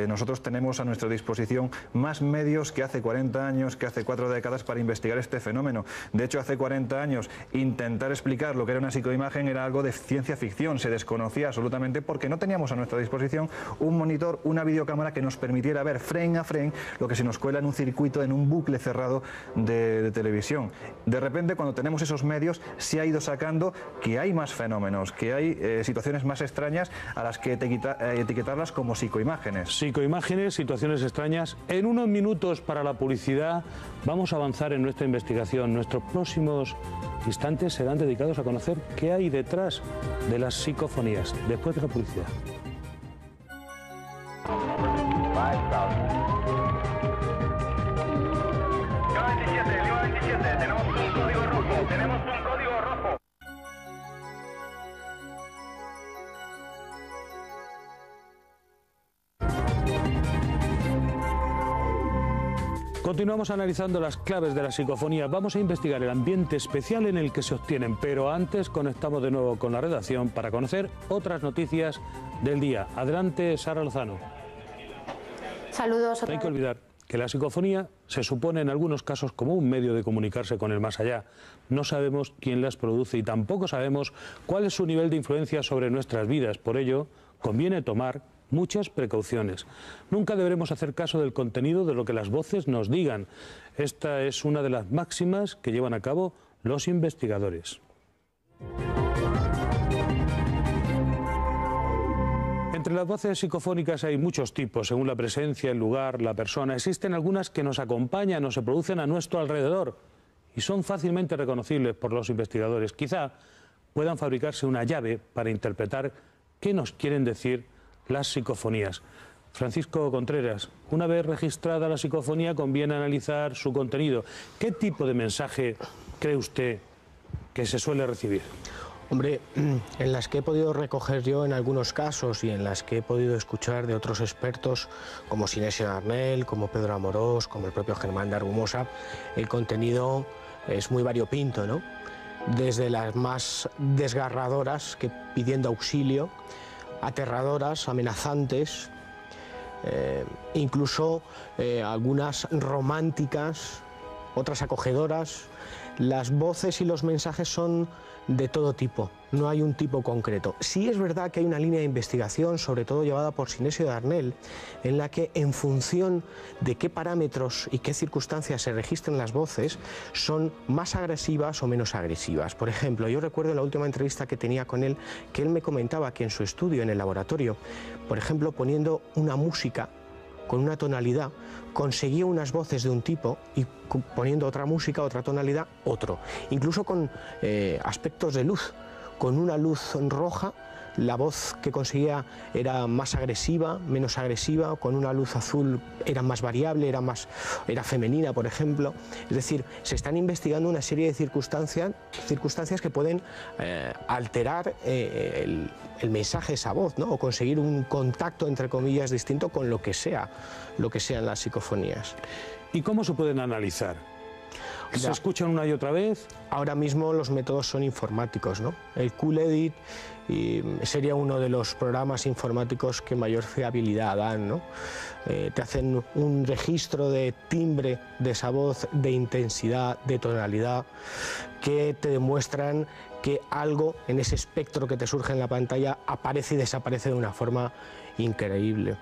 nosotros tenemos a nuestra disposición más medios que hace 40 años, que hace 4 décadas para investigar este fenómeno. De hecho, hace 40 años intentar explicar lo que era una psicoimagen era algo de ciencia ficción, se desconocía absolutamente porque no teníamos a nuestra disposición un monitor, una videocámara que nos permitiera ver frame a frame lo que se nos cuela en un circuito, en un bucle cerrado de televisión. De repente, cuando tenemos esos medios, se ha ido sacando que hay más fenómenos, que hay situaciones más extrañas a las que etiquetarlas como psicoimágenes. Psicoimágenes, situaciones extrañas. En unos minutos para la publicidad vamos a avanzar en nuestra investigación. Nuestros próximos instantes serán dedicados a conocer qué hay detrás de las psicofonías. Después de la publicidad. adelante. Tenemos un código rojo. Tenemos un código rojo. Continuamos analizando las claves de la psicofonía. Vamos a investigar el ambiente especial en el que se obtienen, pero antes conectamos de nuevo con la redacción para conocer otras noticias del día. Adelante, Sara Lozano. Saludos. No hay que olvidar que la psicofonía se supone en algunos casos como un medio de comunicarse con el más allá. No sabemos quién las produce y tampoco sabemos cuál es su nivel de influencia sobre nuestras vidas. Por ello, conviene tomar muchas precauciones. Nunca deberemos hacer caso del contenido de lo que las voces nos digan. Esta es una de las máximas que llevan a cabo los investigadores. Entre las voces psicofónicas hay muchos tipos, según la presencia, el lugar, la persona. Existen algunas que nos acompañan o se producen a nuestro alrededor y son fácilmente reconocibles por los investigadores. Quizá puedan fabricarse una llave para interpretar qué nos quieren decir las psicofonías. Francisco Contreras, una vez registrada la psicofonía conviene analizar su contenido. ¿Qué tipo de mensaje cree usted que se suele recibir? Hombre, en las que he podido recoger yo en algunos casos y en las que he podido escuchar de otros expertos como Sinesio Darnell, como Pedro Amorós, como el propio Germán de Argumosa, el contenido es muy variopinto, ¿no? Desde las más desgarradoras, que pidiendo auxilio, aterradoras, amenazantes, incluso algunas románticas, otras acogedoras. Las voces y los mensajes son de todo tipo, no hay un tipo concreto. Sí es verdad que hay una línea de investigación, sobre todo llevada por Sinesio Darnell, en la que en función de qué parámetros y qué circunstancias se registran las voces, son más agresivas o menos agresivas. Por ejemplo, yo recuerdo en la última entrevista que tenía con él, que él me comentaba que en su estudio, en el laboratorio, por ejemplo, poniendo una música con una tonalidad, conseguía unas voces de un tipo y poniendo otra música, otra tonalidad, otro. Incluso con aspectos de luz. Con una luz roja, la voz que conseguía era más agresiva, menos agresiva. Con una luz azul era más variable, era femenina, por ejemplo. Es decir, se están investigando una serie de circunstancias que pueden alterar el mensaje de esa voz, ¿no? O conseguir un contacto, entre comillas, distinto con lo que sean las psicofonías. ¿Y cómo se pueden analizar? ¿Se escuchan una y otra vez? Ahora mismo los métodos son informáticos, ¿no? El QLEDIT sería uno de los programas informáticos que mayor fiabilidad dan, ¿no? Te hacen un registro de timbre de esa voz, de intensidad, de tonalidad, que te demuestran que algo en ese espectro que te surge en la pantalla aparece y desaparece de una forma increíble.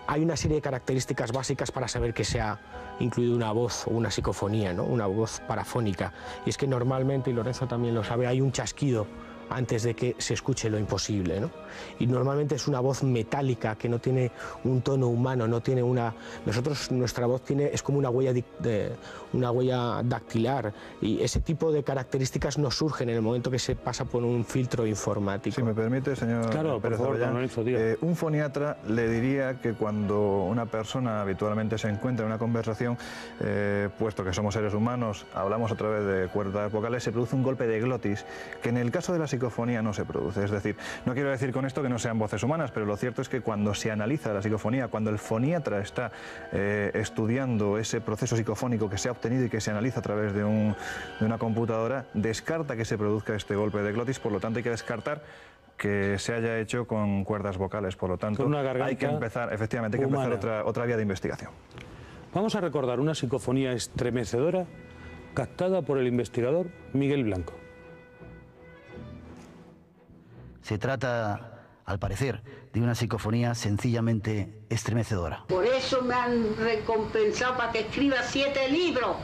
Hay una serie de características básicas para saber que se ha incluido una voz o una psicofonía, ¿no? Una voz parafónica. Y es que normalmente, y Lorenzo también lo sabe, hay un chasquido antes de que se escuche lo imposible, ¿no? Y normalmente es una voz metálica que no tiene un tono humano, no tiene una... nuestra voz es como una huella dactilar, y ese tipo de características no surgen en el momento que se pasa por un filtro informático. Si me permite, señor Pérez Avellán, un foniatra le diría que cuando una persona habitualmente se encuentra en una conversación, puesto que somos seres humanos, hablamos a través de cuerdas vocales, se produce un golpe de glotis, que en el caso de la psicofonía no se produce. Es decir, no quiero decir con esto que no sean voces humanas, pero lo cierto es que cuando se analiza la psicofonía, cuando el foniatra está estudiando ese proceso psicofónico que se ha obtenido y que se analiza a través de una computadora, descarta que se produzca este golpe de glotis. Por lo tanto, hay que descartar que se haya hecho con cuerdas vocales. Por lo tanto, hay que empezar, efectivamente, hay que empezar otra vía de investigación. Vamos a recordar una psicofonía estremecedora captada por el investigador Miguel Blanco. Se trata, al parecer, de una psicofonía sencillamente estremecedora. Por eso me han recompensado para que escriba 7 libros,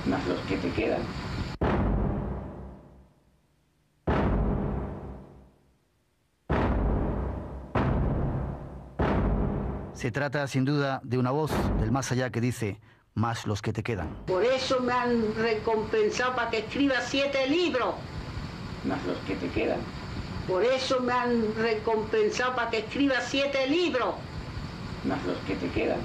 más los que te quedan. Se trata, sin duda, de una voz del más allá que dice, más los que te quedan. Por eso me han recompensado para que escriba 7 libros, más los que te quedan. Por eso me han recompensado para que escriba 7 libros, más los que te quedan.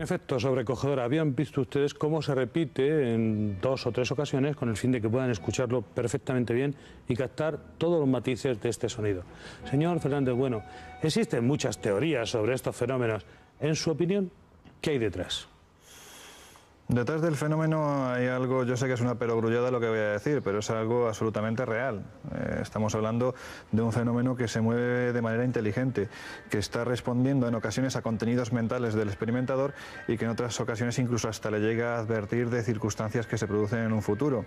En efecto, sobrecogedora. Habían visto ustedes cómo se repite en 2 o 3 ocasiones con el fin de que puedan escucharlo perfectamente bien y captar todos los matices de este sonido. Señor Fernández Bueno, existen muchas teorías sobre estos fenómenos. En su opinión, ¿qué hay detrás? Detrás del fenómeno hay algo, yo sé que es una perogrullada lo que voy a decir, pero es algo absolutamente real. Estamos hablando de un fenómeno que se mueve de manera inteligente, que está respondiendo en ocasiones a contenidos mentales del experimentador y que en otras ocasiones incluso hasta le llega a advertir de circunstancias que se producen en un futuro.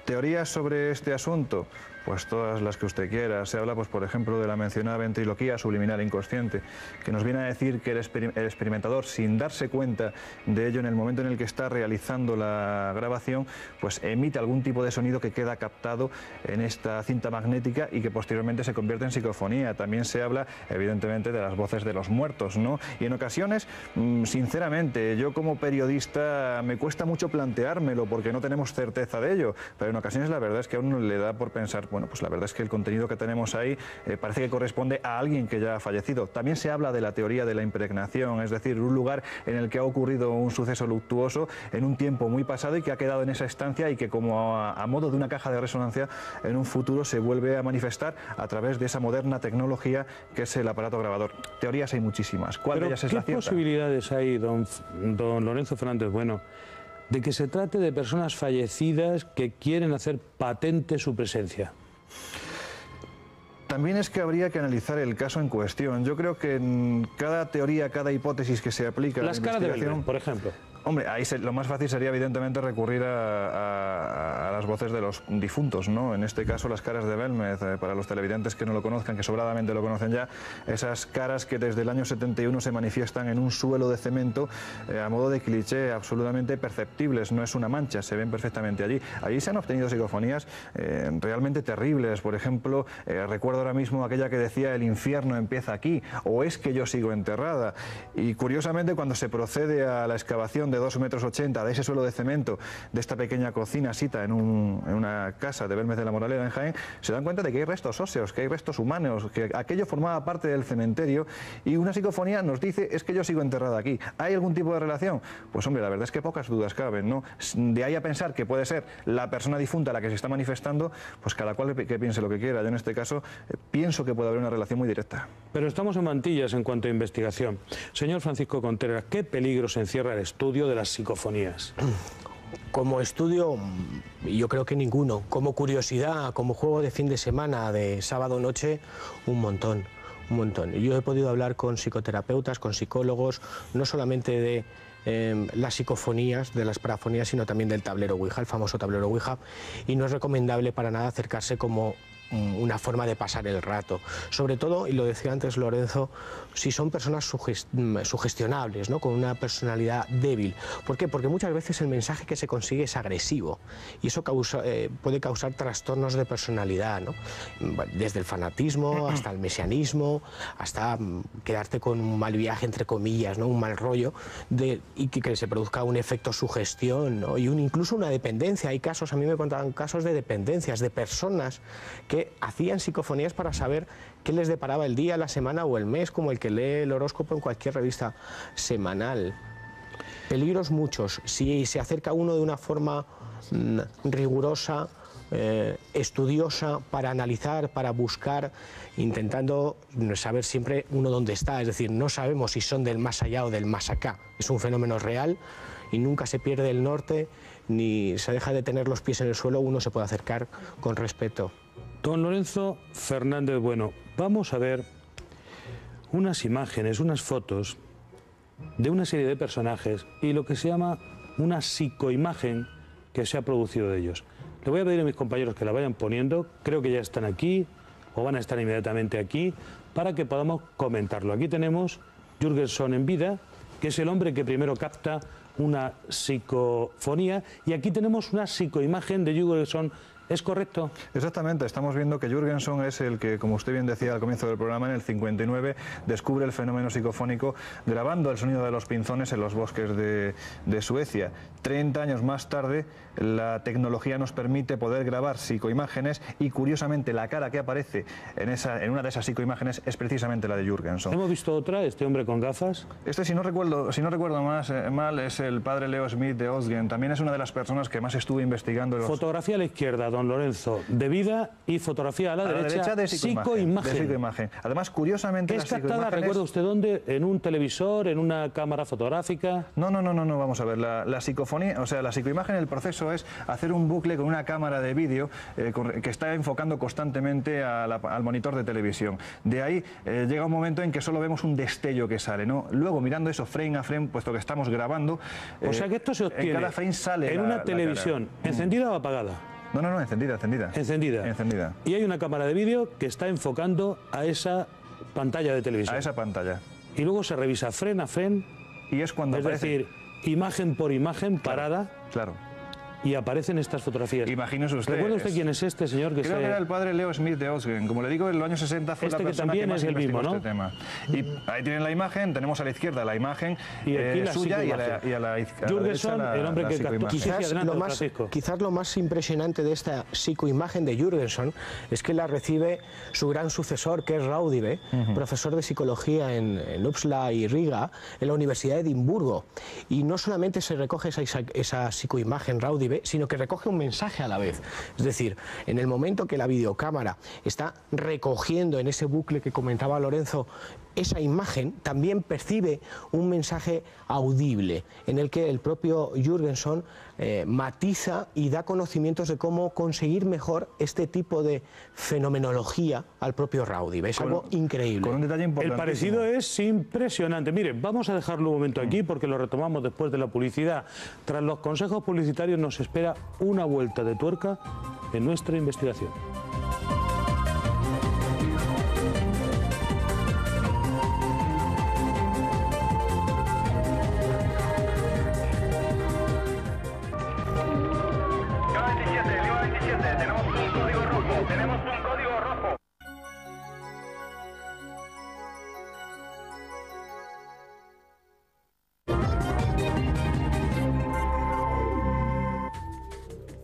¿Teorías sobre este asunto? Pues todas las que usted quiera. Se habla, pues, por ejemplo, de la mencionada ventriloquía subliminal inconsciente, que nos viene a decir que el experimentador, sin darse cuenta de ello en el momento en el que está realizando la grabación, pues emite algún tipo de sonido que queda captado en esta cinta magnética y que posteriormente se convierte en psicofonía. También se habla, evidentemente, de las voces de los muertos, ¿no? Y en ocasiones, sinceramente, yo como periodista me cuesta mucho planteármelo porque no tenemos certeza de ello, pero en ocasiones la verdad es que a uno le da por pensar, bueno, pues la verdad es que el contenido que tenemos ahí parece que corresponde a alguien que ya ha fallecido. También se habla de la teoría de la impregnación, es decir, un lugar en el que ha ocurrido un suceso luctuoso en un tiempo muy pasado y que ha quedado en esa estancia y que como a modo de una caja de resonancia en un futuro se vuelve a manifestar a través de esa moderna tecnología que es el aparato grabador. Teorías hay muchísimas. ¿Cuál de ellas es la cierta? ¿Qué posibilidades hay, don Lorenzo Fernández Bueno, de que se trate de personas fallecidas que quieren hacer patente su presencia? También es que habría que analizar el caso en cuestión. Yo creo que en cada teoría, cada hipótesis que se aplica a la investigación... Las caras de Belmont, por ejemplo. Hombre, ahí lo más fácil sería evidentemente recurrir a las voces de los difuntos, ¿no? En este caso las caras de Belmez, para los televidentes que no lo conozcan, que sobradamente lo conocen ya, esas caras que desde el año 71 se manifiestan en un suelo de cemento a modo de cliché, absolutamente perceptibles, no es una mancha, se ven perfectamente allí. Allí se han obtenido psicofonías realmente terribles, por ejemplo, recuerdo ahora mismo aquella que decía el infierno empieza aquí, o es que yo sigo enterrada, y curiosamente cuando se procede a la excavación de 2,80 metros de ese suelo de cemento de esta pequeña cocina sita en una casa de Belmez de la Moraleda en Jaén, se dan cuenta de que hay restos óseos, que hay restos humanos, que aquello formaba parte del cementerio y una psicofonía nos dice es que yo sigo enterrada aquí. ¿Hay algún tipo de relación? Pues hombre, la verdad es que pocas dudas caben, ¿no? De ahí a pensar que puede ser la persona difunta la que se está manifestando, pues cada cual que piense lo que quiera. Yo en este caso pienso que puede haber una relación muy directa. Pero estamos en mantillas en cuanto a investigación. Señor Francisco Contreras, ¿qué peligros encierra el estudio de las psicofonías? Como estudio, yo creo que ninguno. Como curiosidad, como juego de fin de semana, de sábado noche, un montón. Un montón. Yo he podido hablar con psicoterapeutas, con psicólogos, no solamente de las psicofonías, de las parafonías, sino también del tablero Ouija, el famoso tablero Ouija, y no es recomendable para nada acercarse como una forma de pasar el rato. Sobre todo, y lo decía antes Lorenzo, si son personas sugestionables, ¿no? Con una personalidad débil. ¿Por qué? Porque muchas veces el mensaje que se consigue es agresivo y eso puede causar trastornos de personalidad, ¿no? Desde el fanatismo hasta el mesianismo, hasta quedarte con un mal viaje, entre comillas, ¿no? Un mal rollo, y que se produzca un efecto sugestión, ¿no? Y incluso una dependencia. Hay casos, a mí me contaban casos de dependencias, de personas que hacían psicofonías para saber qué les deparaba el día, la semana o el mes, como el que lee el horóscopo en cualquier revista semanal. Peligros muchos. Si se acerca uno de una forma rigurosa, estudiosa, para analizar, para buscar, intentando saber siempre uno dónde está. Es decir, no sabemos si son del más allá o del más acá. Es un fenómeno real y nunca se pierde el norte ni se deja de tener los pies en el suelo. Uno se puede acercar con respeto. Don Lorenzo Fernández Bueno, vamos a ver unas imágenes, unas fotos de una serie de personajes y lo que se llama una psicoimagen que se ha producido de ellos. Le voy a pedir a mis compañeros que la vayan poniendo, creo que ya están aquí o van a estar inmediatamente aquí para que podamos comentarlo. Aquí tenemos Jürgenson en vida, que es el hombre que primero capta una psicofonía, y aquí tenemos una psicoimagen de Jürgenson ¿Es correcto? Exactamente, estamos viendo que Jürgenson es el que, como usted bien decía al comienzo del programa, en el 59 descubre el fenómeno psicofónico grabando el sonido de los pinzones en los bosques de Suecia. 30 años más tarde, la tecnología nos permite poder grabar psicoimágenes y, curiosamente, la cara que aparece en una de esas psicoimágenes es precisamente la de Jürgenson. ¿Hemos visto otra, este hombre con gafas? Este, si no recuerdo mal, es el padre Leo Smith de Osgen. También es una de las personas que más estuvo investigando. Fotografía a la izquierda, don Lorenzo, de vida, y fotografía a la derecha de psicoimagen. Además, curiosamente, ¿es captada, recuerda usted dónde? ¿En un televisor, en una cámara fotográfica? No, vamos a ver. La psicofonía, o sea, la psicoimagen, el proceso es hacer un bucle con una cámara de vídeo que está enfocando constantemente al monitor de televisión. De ahí llega un momento en que solo vemos un destello que sale, ¿no? Luego, mirando eso frame a frame, puesto que estamos grabando... o sea que esto se obtiene en cada frame sale en una televisión, ¿encendida o apagada? No, encendida. Encendida. Y hay una cámara de vídeo que está enfocando a esa pantalla de televisión. A esa pantalla. Y luego se revisa frame a frame. Y es cuando aparece... decir, imagen por imagen, parada. Claro. Y aparecen estas fotografías. Imagínese usted. ¿Recuerda usted quién es este señor? Creo que era el padre Leo Smith de Osgen. Como le digo, en los años 60 fue la persona que más investigó este tema. Y ahí tienen la imagen, tenemos a la izquierda la imagen suya y a la izquierda. Jürgenson, el hombre que captó. Quizás lo más impresionante de esta psicoimagen de Jürgenson es que la recibe su gran sucesor, que es Raudive, profesor de psicología en Uppsala y Riga, en la Universidad de Edimburgo. Y no solamente se recoge esa psicoimagen Raudive, sino que recoge un mensaje a la vez. Es decir, en el momento que la videocámara está recogiendo en ese bucle que comentaba Lorenzo esa imagen, también percibe un mensaje audible en el que el propio Jürgenson matiza y da conocimientos de cómo conseguir mejor este tipo de fenomenología al propio Raudive. Es algo increíble. Con un detalle importante. El parecido es impresionante. Miren, vamos a dejarlo un momento aquí porque lo retomamos después de la publicidad. Tras los consejos publicitarios nos espera una vuelta de tuerca en nuestra investigación. Tenemos un código rojo.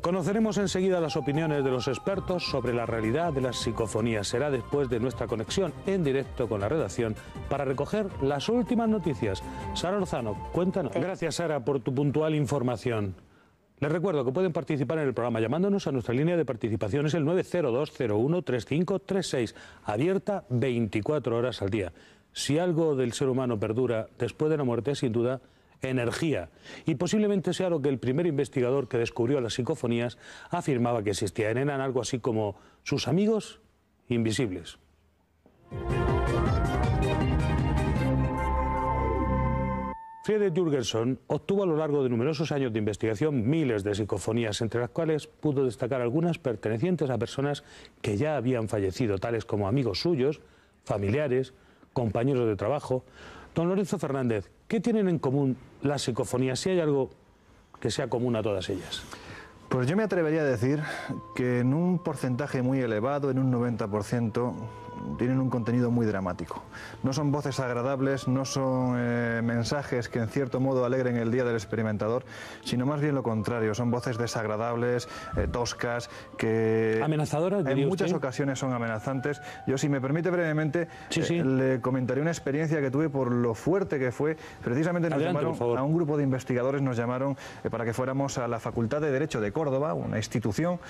Conoceremos enseguida las opiniones de los expertos sobre la realidad de las psicofonías. Será después de nuestra conexión en directo con la redacción para recoger las últimas noticias. Sara Lozano, cuéntanos. Gracias, Sara, por tu puntual información. Les recuerdo que pueden participar en el programa llamándonos a nuestra línea de participación, es el 902-01-3536, abierta 24 horas al día. Si algo del ser humano perdura después de la muerte, sin duda, energía. Y posiblemente sea lo que el primer investigador que descubrió las psicofonías afirmaba que existían. Eran algo así como sus amigos invisibles. Friedrich Jürgenson obtuvo a lo largo de numerosos años de investigación miles de psicofonías, entre las cuales pudo destacar algunas pertenecientes a personas que ya habían fallecido, tales como amigos suyos, familiares, compañeros de trabajo. Don Lorenzo Fernández, ¿qué tienen en común las psicofonías? Si hay algo que sea común a todas ellas. Pues yo me atrevería a decir que en un porcentaje muy elevado, en un 90%, tienen un contenido muy dramático. No son voces agradables, no son mensajes que en cierto modo alegren el día del experimentador, sino más bien lo contrario, son voces desagradables, toscas, que amenazadoras, en muchas ocasiones son amenazantes. Yo, si me permite brevemente, le comentaré una experiencia que tuve por lo fuerte que fue. Precisamente nos llamaron a un grupo de investigadores, nos llamaron para que fuéramos a la Facultad de Derecho de Córdoba, una institución.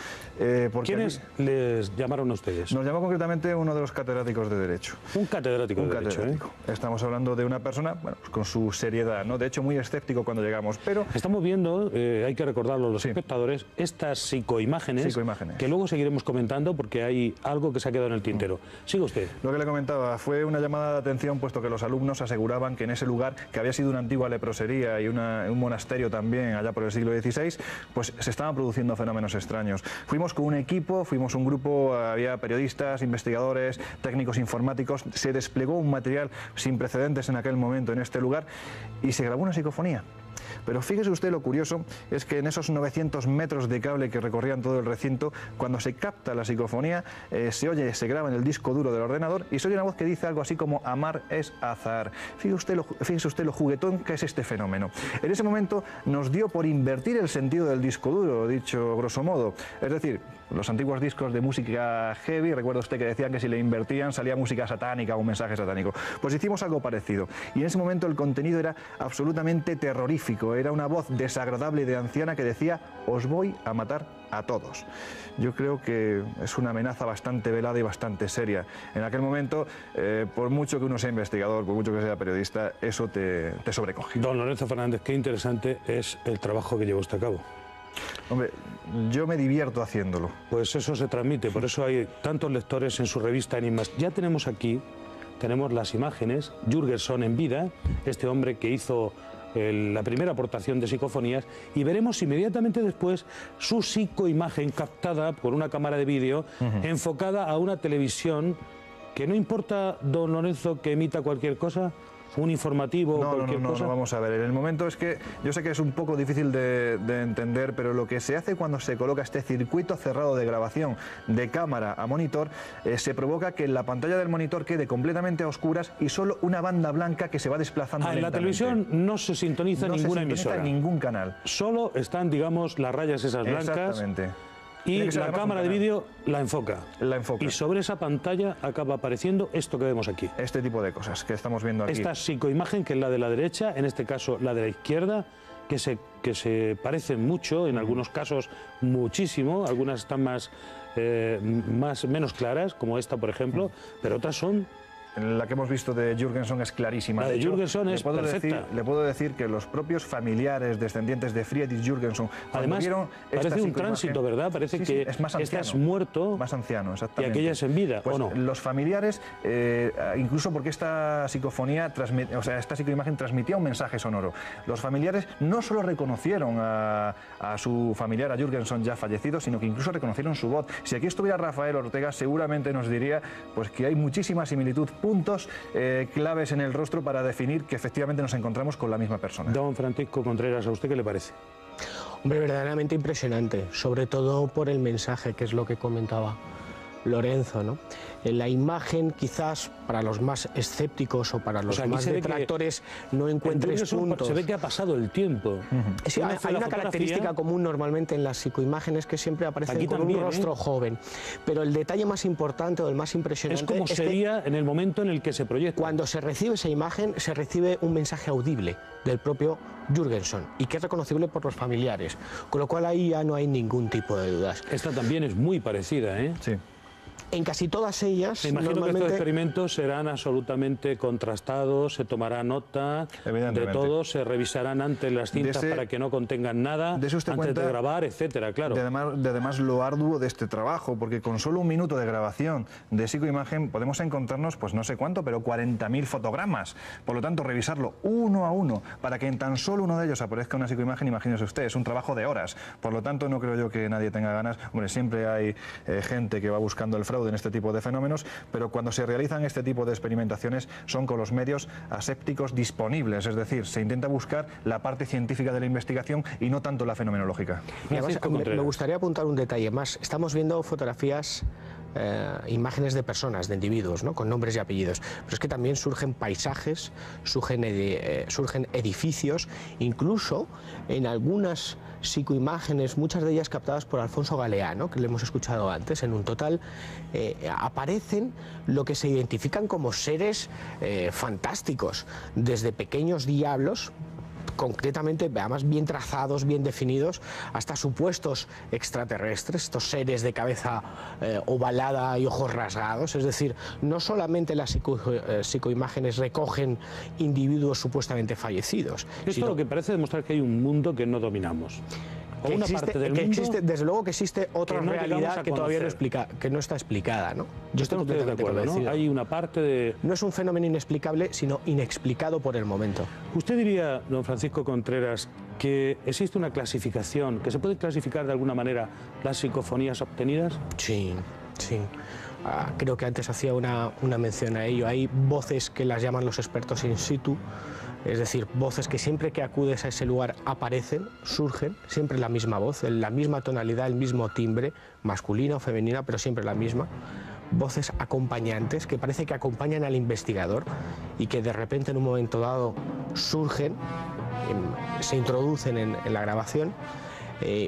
¿Quiénes les llamaron a ustedes? Nos llamó concretamente uno de los catedráticos de Derecho. Un catedrático de Derecho, Estamos hablando de una persona, bueno, pues con su seriedad, ¿no? De hecho, muy escéptico cuando llegamos, pero... Estamos viendo, hay que recordarlo a los espectadores, estas psicoimágenes, que luego seguiremos comentando porque hay algo que se ha quedado en el tintero. Siga usted. Lo que le comentaba fue una llamada de atención, puesto que los alumnos aseguraban que en ese lugar, que había sido una antigua leprosería y un monasterio también, allá por el siglo XVI, pues se estaban produciendo fenómenos extraños. Fuimos con un equipo, fuimos un grupo, había periodistas, investigadores, técnicos informáticos, se desplegó un material sin precedentes en aquel momento en este lugar y se grabó una psicofonía. Pero fíjese usted lo curioso, es que en esos 900 metros de cable que recorrían todo el recinto, cuando se capta la psicofonía, se graba en el disco duro del ordenador y se oye una voz que dice algo así como amar es azar. Fíjese usted lo juguetón que es este fenómeno. En ese momento nos dio por invertir el sentido del disco duro, dicho grosso modo. Es decir, los antiguos discos de música heavy, recuerda usted que decían que si le invertían salía música satánica o un mensaje satánico. Pues hicimos algo parecido. Y en ese momento el contenido era absolutamente terrorífico. Era una voz desagradable de anciana que decía: os voy a matar a todos. Yo creo que es una amenaza bastante velada y bastante seria. En aquel momento, por mucho que uno sea investigador, por mucho que sea periodista, eso te sobrecoge. Don Lorenzo Fernández, qué interesante es el trabajo que llevó usted a cabo. Hombre, yo me divierto haciéndolo. Pues eso se transmite, por eso hay tantos lectores en su revista Enigmas. Ya tenemos las imágenes, Jürgenson en vida, este hombre que hizo la primera aportación de psicofonías, y veremos inmediatamente después su psicoimagen captada por una cámara de vídeo enfocada a una televisión que no importa, don Lorenzo, que emita cualquier cosa. Un informativo o cualquier cosa. No, vamos a ver. En el momento es que yo sé que es un poco difícil de entender, pero lo que se hace cuando se coloca este circuito cerrado de grabación de cámara a monitor, se provoca que la pantalla del monitor quede completamente a oscuras y solo una banda blanca que se va desplazando lentamente. En la televisión no se sintoniza ninguna emisora. Ningún canal. Solo están, digamos, las rayas esas blancas. Exactamente. Y la cámara de vídeo la enfoca. Y sobre esa pantalla acaba apareciendo esto que vemos aquí. Este tipo de cosas que estamos viendo aquí. Esta psicoimagen, que es la de la derecha, en este caso la de la izquierda, que se parecen mucho, en algunos casos muchísimo, algunas están menos claras, como esta, por ejemplo, pero otras son... La que hemos visto de Jürgenson es clarísima. La de Jürgenson es perfecta. Le puedo decir que los propios familiares descendientes de Friedrich Jürgenson, además, vieron parece un tránsito, ¿verdad? Parece que es más anciano, este es muerto, más anciano, exactamente. Y aquella es en vida, pues ¿o no? Los familiares, incluso porque esta psicofonía, esta psicoimagen transmitía un mensaje sonoro. Los familiares no solo reconocieron a su familiar, a Jürgenson ya fallecido, sino que incluso reconocieron su voz. Si aquí estuviera Rafael Ortega, seguramente nos diría pues que hay muchísima similitud, puntos claves en el rostro para definir que efectivamente nos encontramos con la misma persona. Don Francisco Contreras, ¿a usted qué le parece? Hombre, verdaderamente impresionante, sobre todo por el mensaje, que es lo que comentaba Lorenzo, ¿no? La imagen, quizás para los más escépticos o para los más detractores, no encuentres puntos. Se ve que ha pasado el tiempo. Sí, hay una característica común normalmente en las psicoimágenes, que siempre aparecen con un rostro joven. Pero el detalle más importante o el más impresionante es como sería en el momento en el que se proyecta. Cuando se recibe esa imagen, se recibe un mensaje audible del propio Jürgenson y que es reconocible por los familiares. Con lo cual ahí ya no hay ningún tipo de dudas. Esta también es muy parecida, ¿eh? Sí. En casi todas ellas... Me imagino que estos experimentos serán absolutamente contrastados, se tomará nota de todo, se revisarán antes las cintas para que no contengan nada, antes de grabar, etcétera, claro. De además lo arduo de este trabajo, porque con solo un minuto de grabación de psicoimagen podemos encontrarnos, pues no sé cuánto, pero 40.000 fotogramas. Por lo tanto, revisarlo uno a uno para que en tan solo uno de ellos aparezca una psicoimagen, imagínese usted, es un trabajo de horas. Por lo tanto, no creo yo que nadie tenga ganas. Hombre, siempre hay gente que va buscando el fraude en este tipo de fenómenos, pero cuando se realizan este tipo de experimentaciones son con los medios asépticos disponibles, es decir, se intenta buscar la parte científica de la investigación y no tanto la fenomenológica. Y además, me gustaría apuntar un detalle más. Estamos viendo fotografías, imágenes de personas, de individuos, ¿no? Con nombres y apellidos, pero es que también surgen paisajes, surgen edificios, incluso en algunas psicoimágenes, muchas de ellas captadas por Alfonso Galeano, que le hemos escuchado antes. En un total aparecen lo que se identifican como seres fantásticos, desde pequeños diablos, concretamente, además bien trazados, bien definidos, hasta supuestos extraterrestres, estos seres de cabeza ovalada y ojos rasgados. Es decir, no solamente las psicoimágenes recogen individuos supuestamente fallecidos. Esto lo que parece demostrar que hay un mundo que no dominamos. O una parte del mundo existe, desde luego que existe otra realidad que todavía no está explicada, ¿no? Yo estoy de acuerdo, ¿no? Hay una parte de... No es un fenómeno inexplicable, sino inexplicado por el momento. ¿Usted diría, don Francisco Contreras, que existe una clasificación, que se puede clasificar de alguna manera las psicofonías obtenidas? Sí, sí. Creo que antes hacía una mención a ello. Hay voces que las llaman los expertos in situ, es decir, voces que siempre que acudes a ese lugar aparecen, surgen, siempre la misma voz, la misma tonalidad, el mismo timbre, masculina o femenina, pero siempre la misma. Voces acompañantes que parece que acompañan al investigador y que de repente en un momento dado surgen, se introducen en la grabación.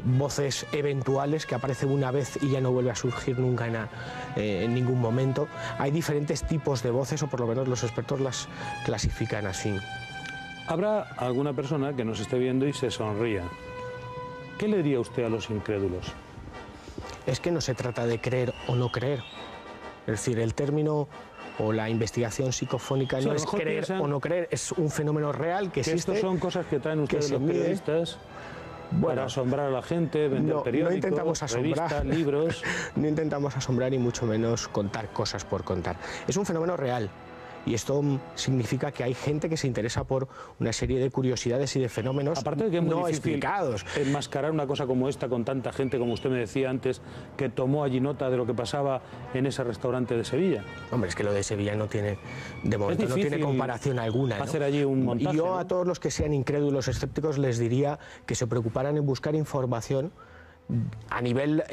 Voces eventuales que aparecen una vez y ya no vuelve a surgir nunca en ningún momento. Hay diferentes tipos de voces, o por lo menos los expertos las clasifican así. Habrá alguna persona que nos esté viendo y se sonría. ¿Qué le diría usted a los incrédulos? Es que no se trata de creer o no creer. Es decir, el término o la investigación psicofónica no es creer o no creer, es un fenómeno real que existe. Estos son cosas que traen ustedes los periodistas para asombrar a la gente, vender periódicos, no intentamos asombrar, revistas, libros. No intentamos asombrar y mucho menos contar cosas por contar. Es un fenómeno real. Y esto significa que hay gente que se interesa por una serie de curiosidades y de fenómenos aparte de que es muy no difícil explicados. Enmascarar una cosa como esta con tanta gente, como usted me decía antes, que tomó allí nota de lo que pasaba en ese restaurante de Sevilla. Hombre, es que lo de Sevilla no tiene, de momento, no tiene comparación alguna, ¿no? Hacer allí un montaje, y yo ¿no? a todos los que sean incrédulos, escépticos, les diría que se preocuparan en buscar información a nivel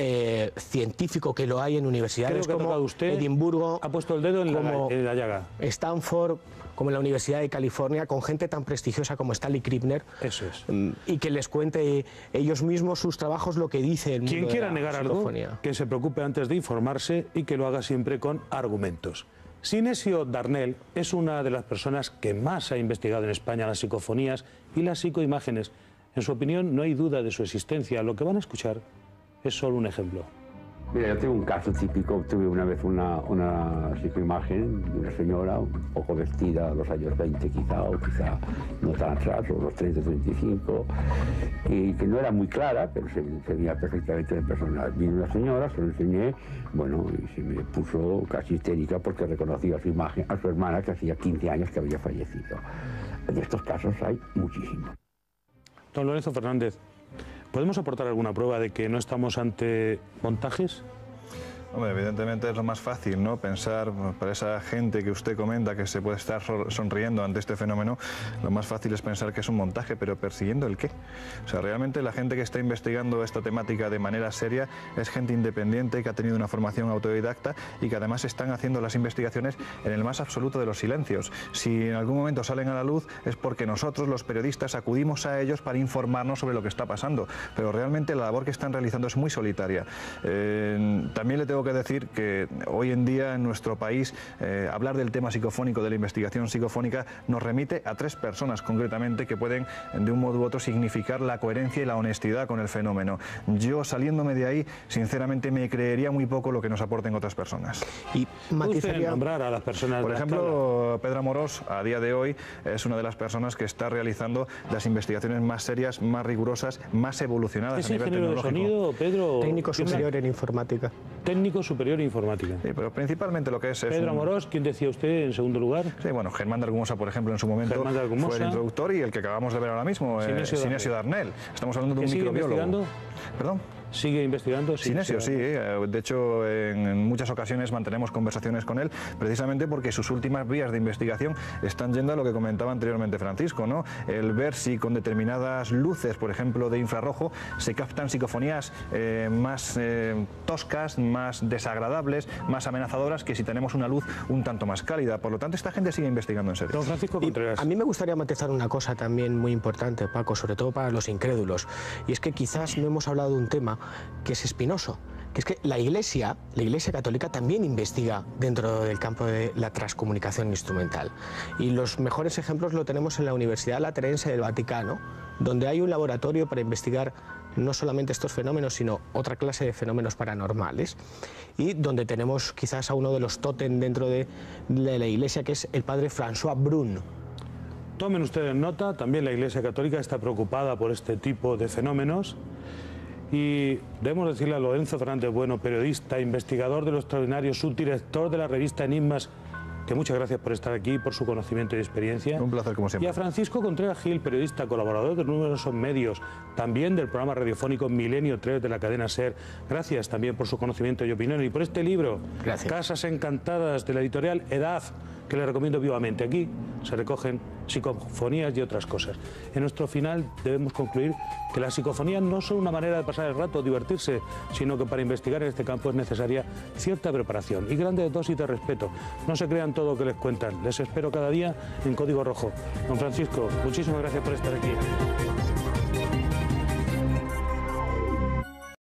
científico, que lo hay en universidades como Edimburgo, ha puesto el dedo en la llaga. Stanford, como en la Universidad de California, con gente tan prestigiosa como Stanley Krippner. Eso es. Y que les cuente ellos mismos sus trabajos, lo que dice el mundo. Quien quiera de la negar psicofonía. algo, que se preocupe antes de informarse y que lo haga siempre con argumentos. Sinesio Darnell es una de las personas que más ha investigado en España las psicofonías y las psicoimágenes. En su opinión, no hay duda de su existencia. Lo que van a escuchar es solo un ejemplo. Mira, yo tengo un caso típico. Tuve una vez una psicoimagen de una señora un poco vestida a los años 20 quizá, o quizá no tan atrás, o los 30, 35, y que no era muy clara, pero se veía perfectamente en persona. Vino una señora, se lo enseñé, bueno, y se me puso casi histérica porque reconoció a su imagen, a su hermana, que hacía 15 años que había fallecido. De estos casos hay muchísimos. Don Lorenzo Fernández, ¿podemos aportar alguna prueba de que no estamos ante montajes? Hombre, evidentemente es lo más fácil, ¿no? Pensar, para esa gente que usted comenta que se puede estar sonriendo ante este fenómeno, lo más fácil es pensar que es un montaje, pero ¿persiguiendo el qué? O sea, realmente la gente que está investigando esta temática de manera seria es gente independiente, que ha tenido una formación autodidacta y que además están haciendo las investigaciones en el más absoluto de los silencios. Si en algún momento salen a la luz es porque nosotros, los periodistas, acudimos a ellos para informarnos sobre lo que está pasando, pero realmente la labor que están realizando es muy solitaria. También le tengo que decir que hoy en día en nuestro país hablar del tema psicofónico, de la investigación psicofónica, nos remite a 3 personas concretamente que pueden de un modo u otro significar la coherencia y la honestidad con el fenómeno. Yo, saliéndome de ahí, sinceramente me creería muy poco lo que nos aporten otras personas. Y matizaría nombrar a las personas. Por ejemplo, Pedro Amorós, a día de hoy, es una de las personas que está realizando las investigaciones más serias, más rigurosas, más evolucionadas a nivel tecnológico. ¿Es ingeniero de sonido, Pedro? Técnico superior en informática. Técnico superior en informática. Sí, pero principalmente lo que es... Pedro Amorós, ¿quién decía usted en segundo lugar? Sí, bueno, Germán de Argumosa, por ejemplo, en su momento fue el introductor, y el que acabamos de ver ahora mismo, Sinesio Darnell. Estamos hablando de un microbiólogo. Investigando? ¿Perdón? ¿Sigue investigando? Sinesio, sí. De hecho, en muchas ocasiones mantenemos conversaciones con él, precisamente porque sus últimas vías de investigación están yendo a lo que comentaba anteriormente Francisco, ¿no? El ver si con determinadas luces, por ejemplo, de infrarrojo, se captan psicofonías más toscas, más desagradables, más amenazadoras, que si tenemos una luz un tanto más cálida. Por lo tanto, esta gente sigue investigando en serio. Don Francisco Contreras. A mí me gustaría matizar una cosa también muy importante, Paco, sobre todo para los incrédulos, y es que quizás no hemos hablado de un tema que es espinoso, que es que la Iglesia Católica también investiga dentro del campo de la transcomunicación instrumental. Y los mejores ejemplos lo tenemos en la Universidad Lateranense del Vaticano, donde hay un laboratorio para investigar no solamente estos fenómenos, sino otra clase de fenómenos paranormales, y donde tenemos quizás a uno de los tótem dentro de la Iglesia, que es el padre François Brun. Tomen ustedes nota, también la Iglesia Católica está preocupada por este tipo de fenómenos. Y debemos decirle a Lorenzo Fernández Bueno, periodista, investigador de lo extraordinario, subdirector de la revista Enigmas, que muchas gracias por estar aquí, por su conocimiento y experiencia. Un placer, como siempre. Y a Francisco Contreras Gil, periodista, colaborador de numerosos medios, también del programa radiofónico Milenio 3 de la cadena SER. Gracias también por su conocimiento y opinión y por este libro, Gracias. Casas Encantadas, de la editorial Edad, que le recomiendo vivamente. Aquí se recogen psicofonías y otras cosas. En nuestro final debemos concluir que las psicofonías no son una manera de pasar el rato, divertirse, sino que para investigar en este campo es necesaria cierta preparación y grandes dosis de respeto. No se crean todo lo que les cuentan. Les espero cada día en Código Rojo. Don Francisco, muchísimas gracias por estar aquí.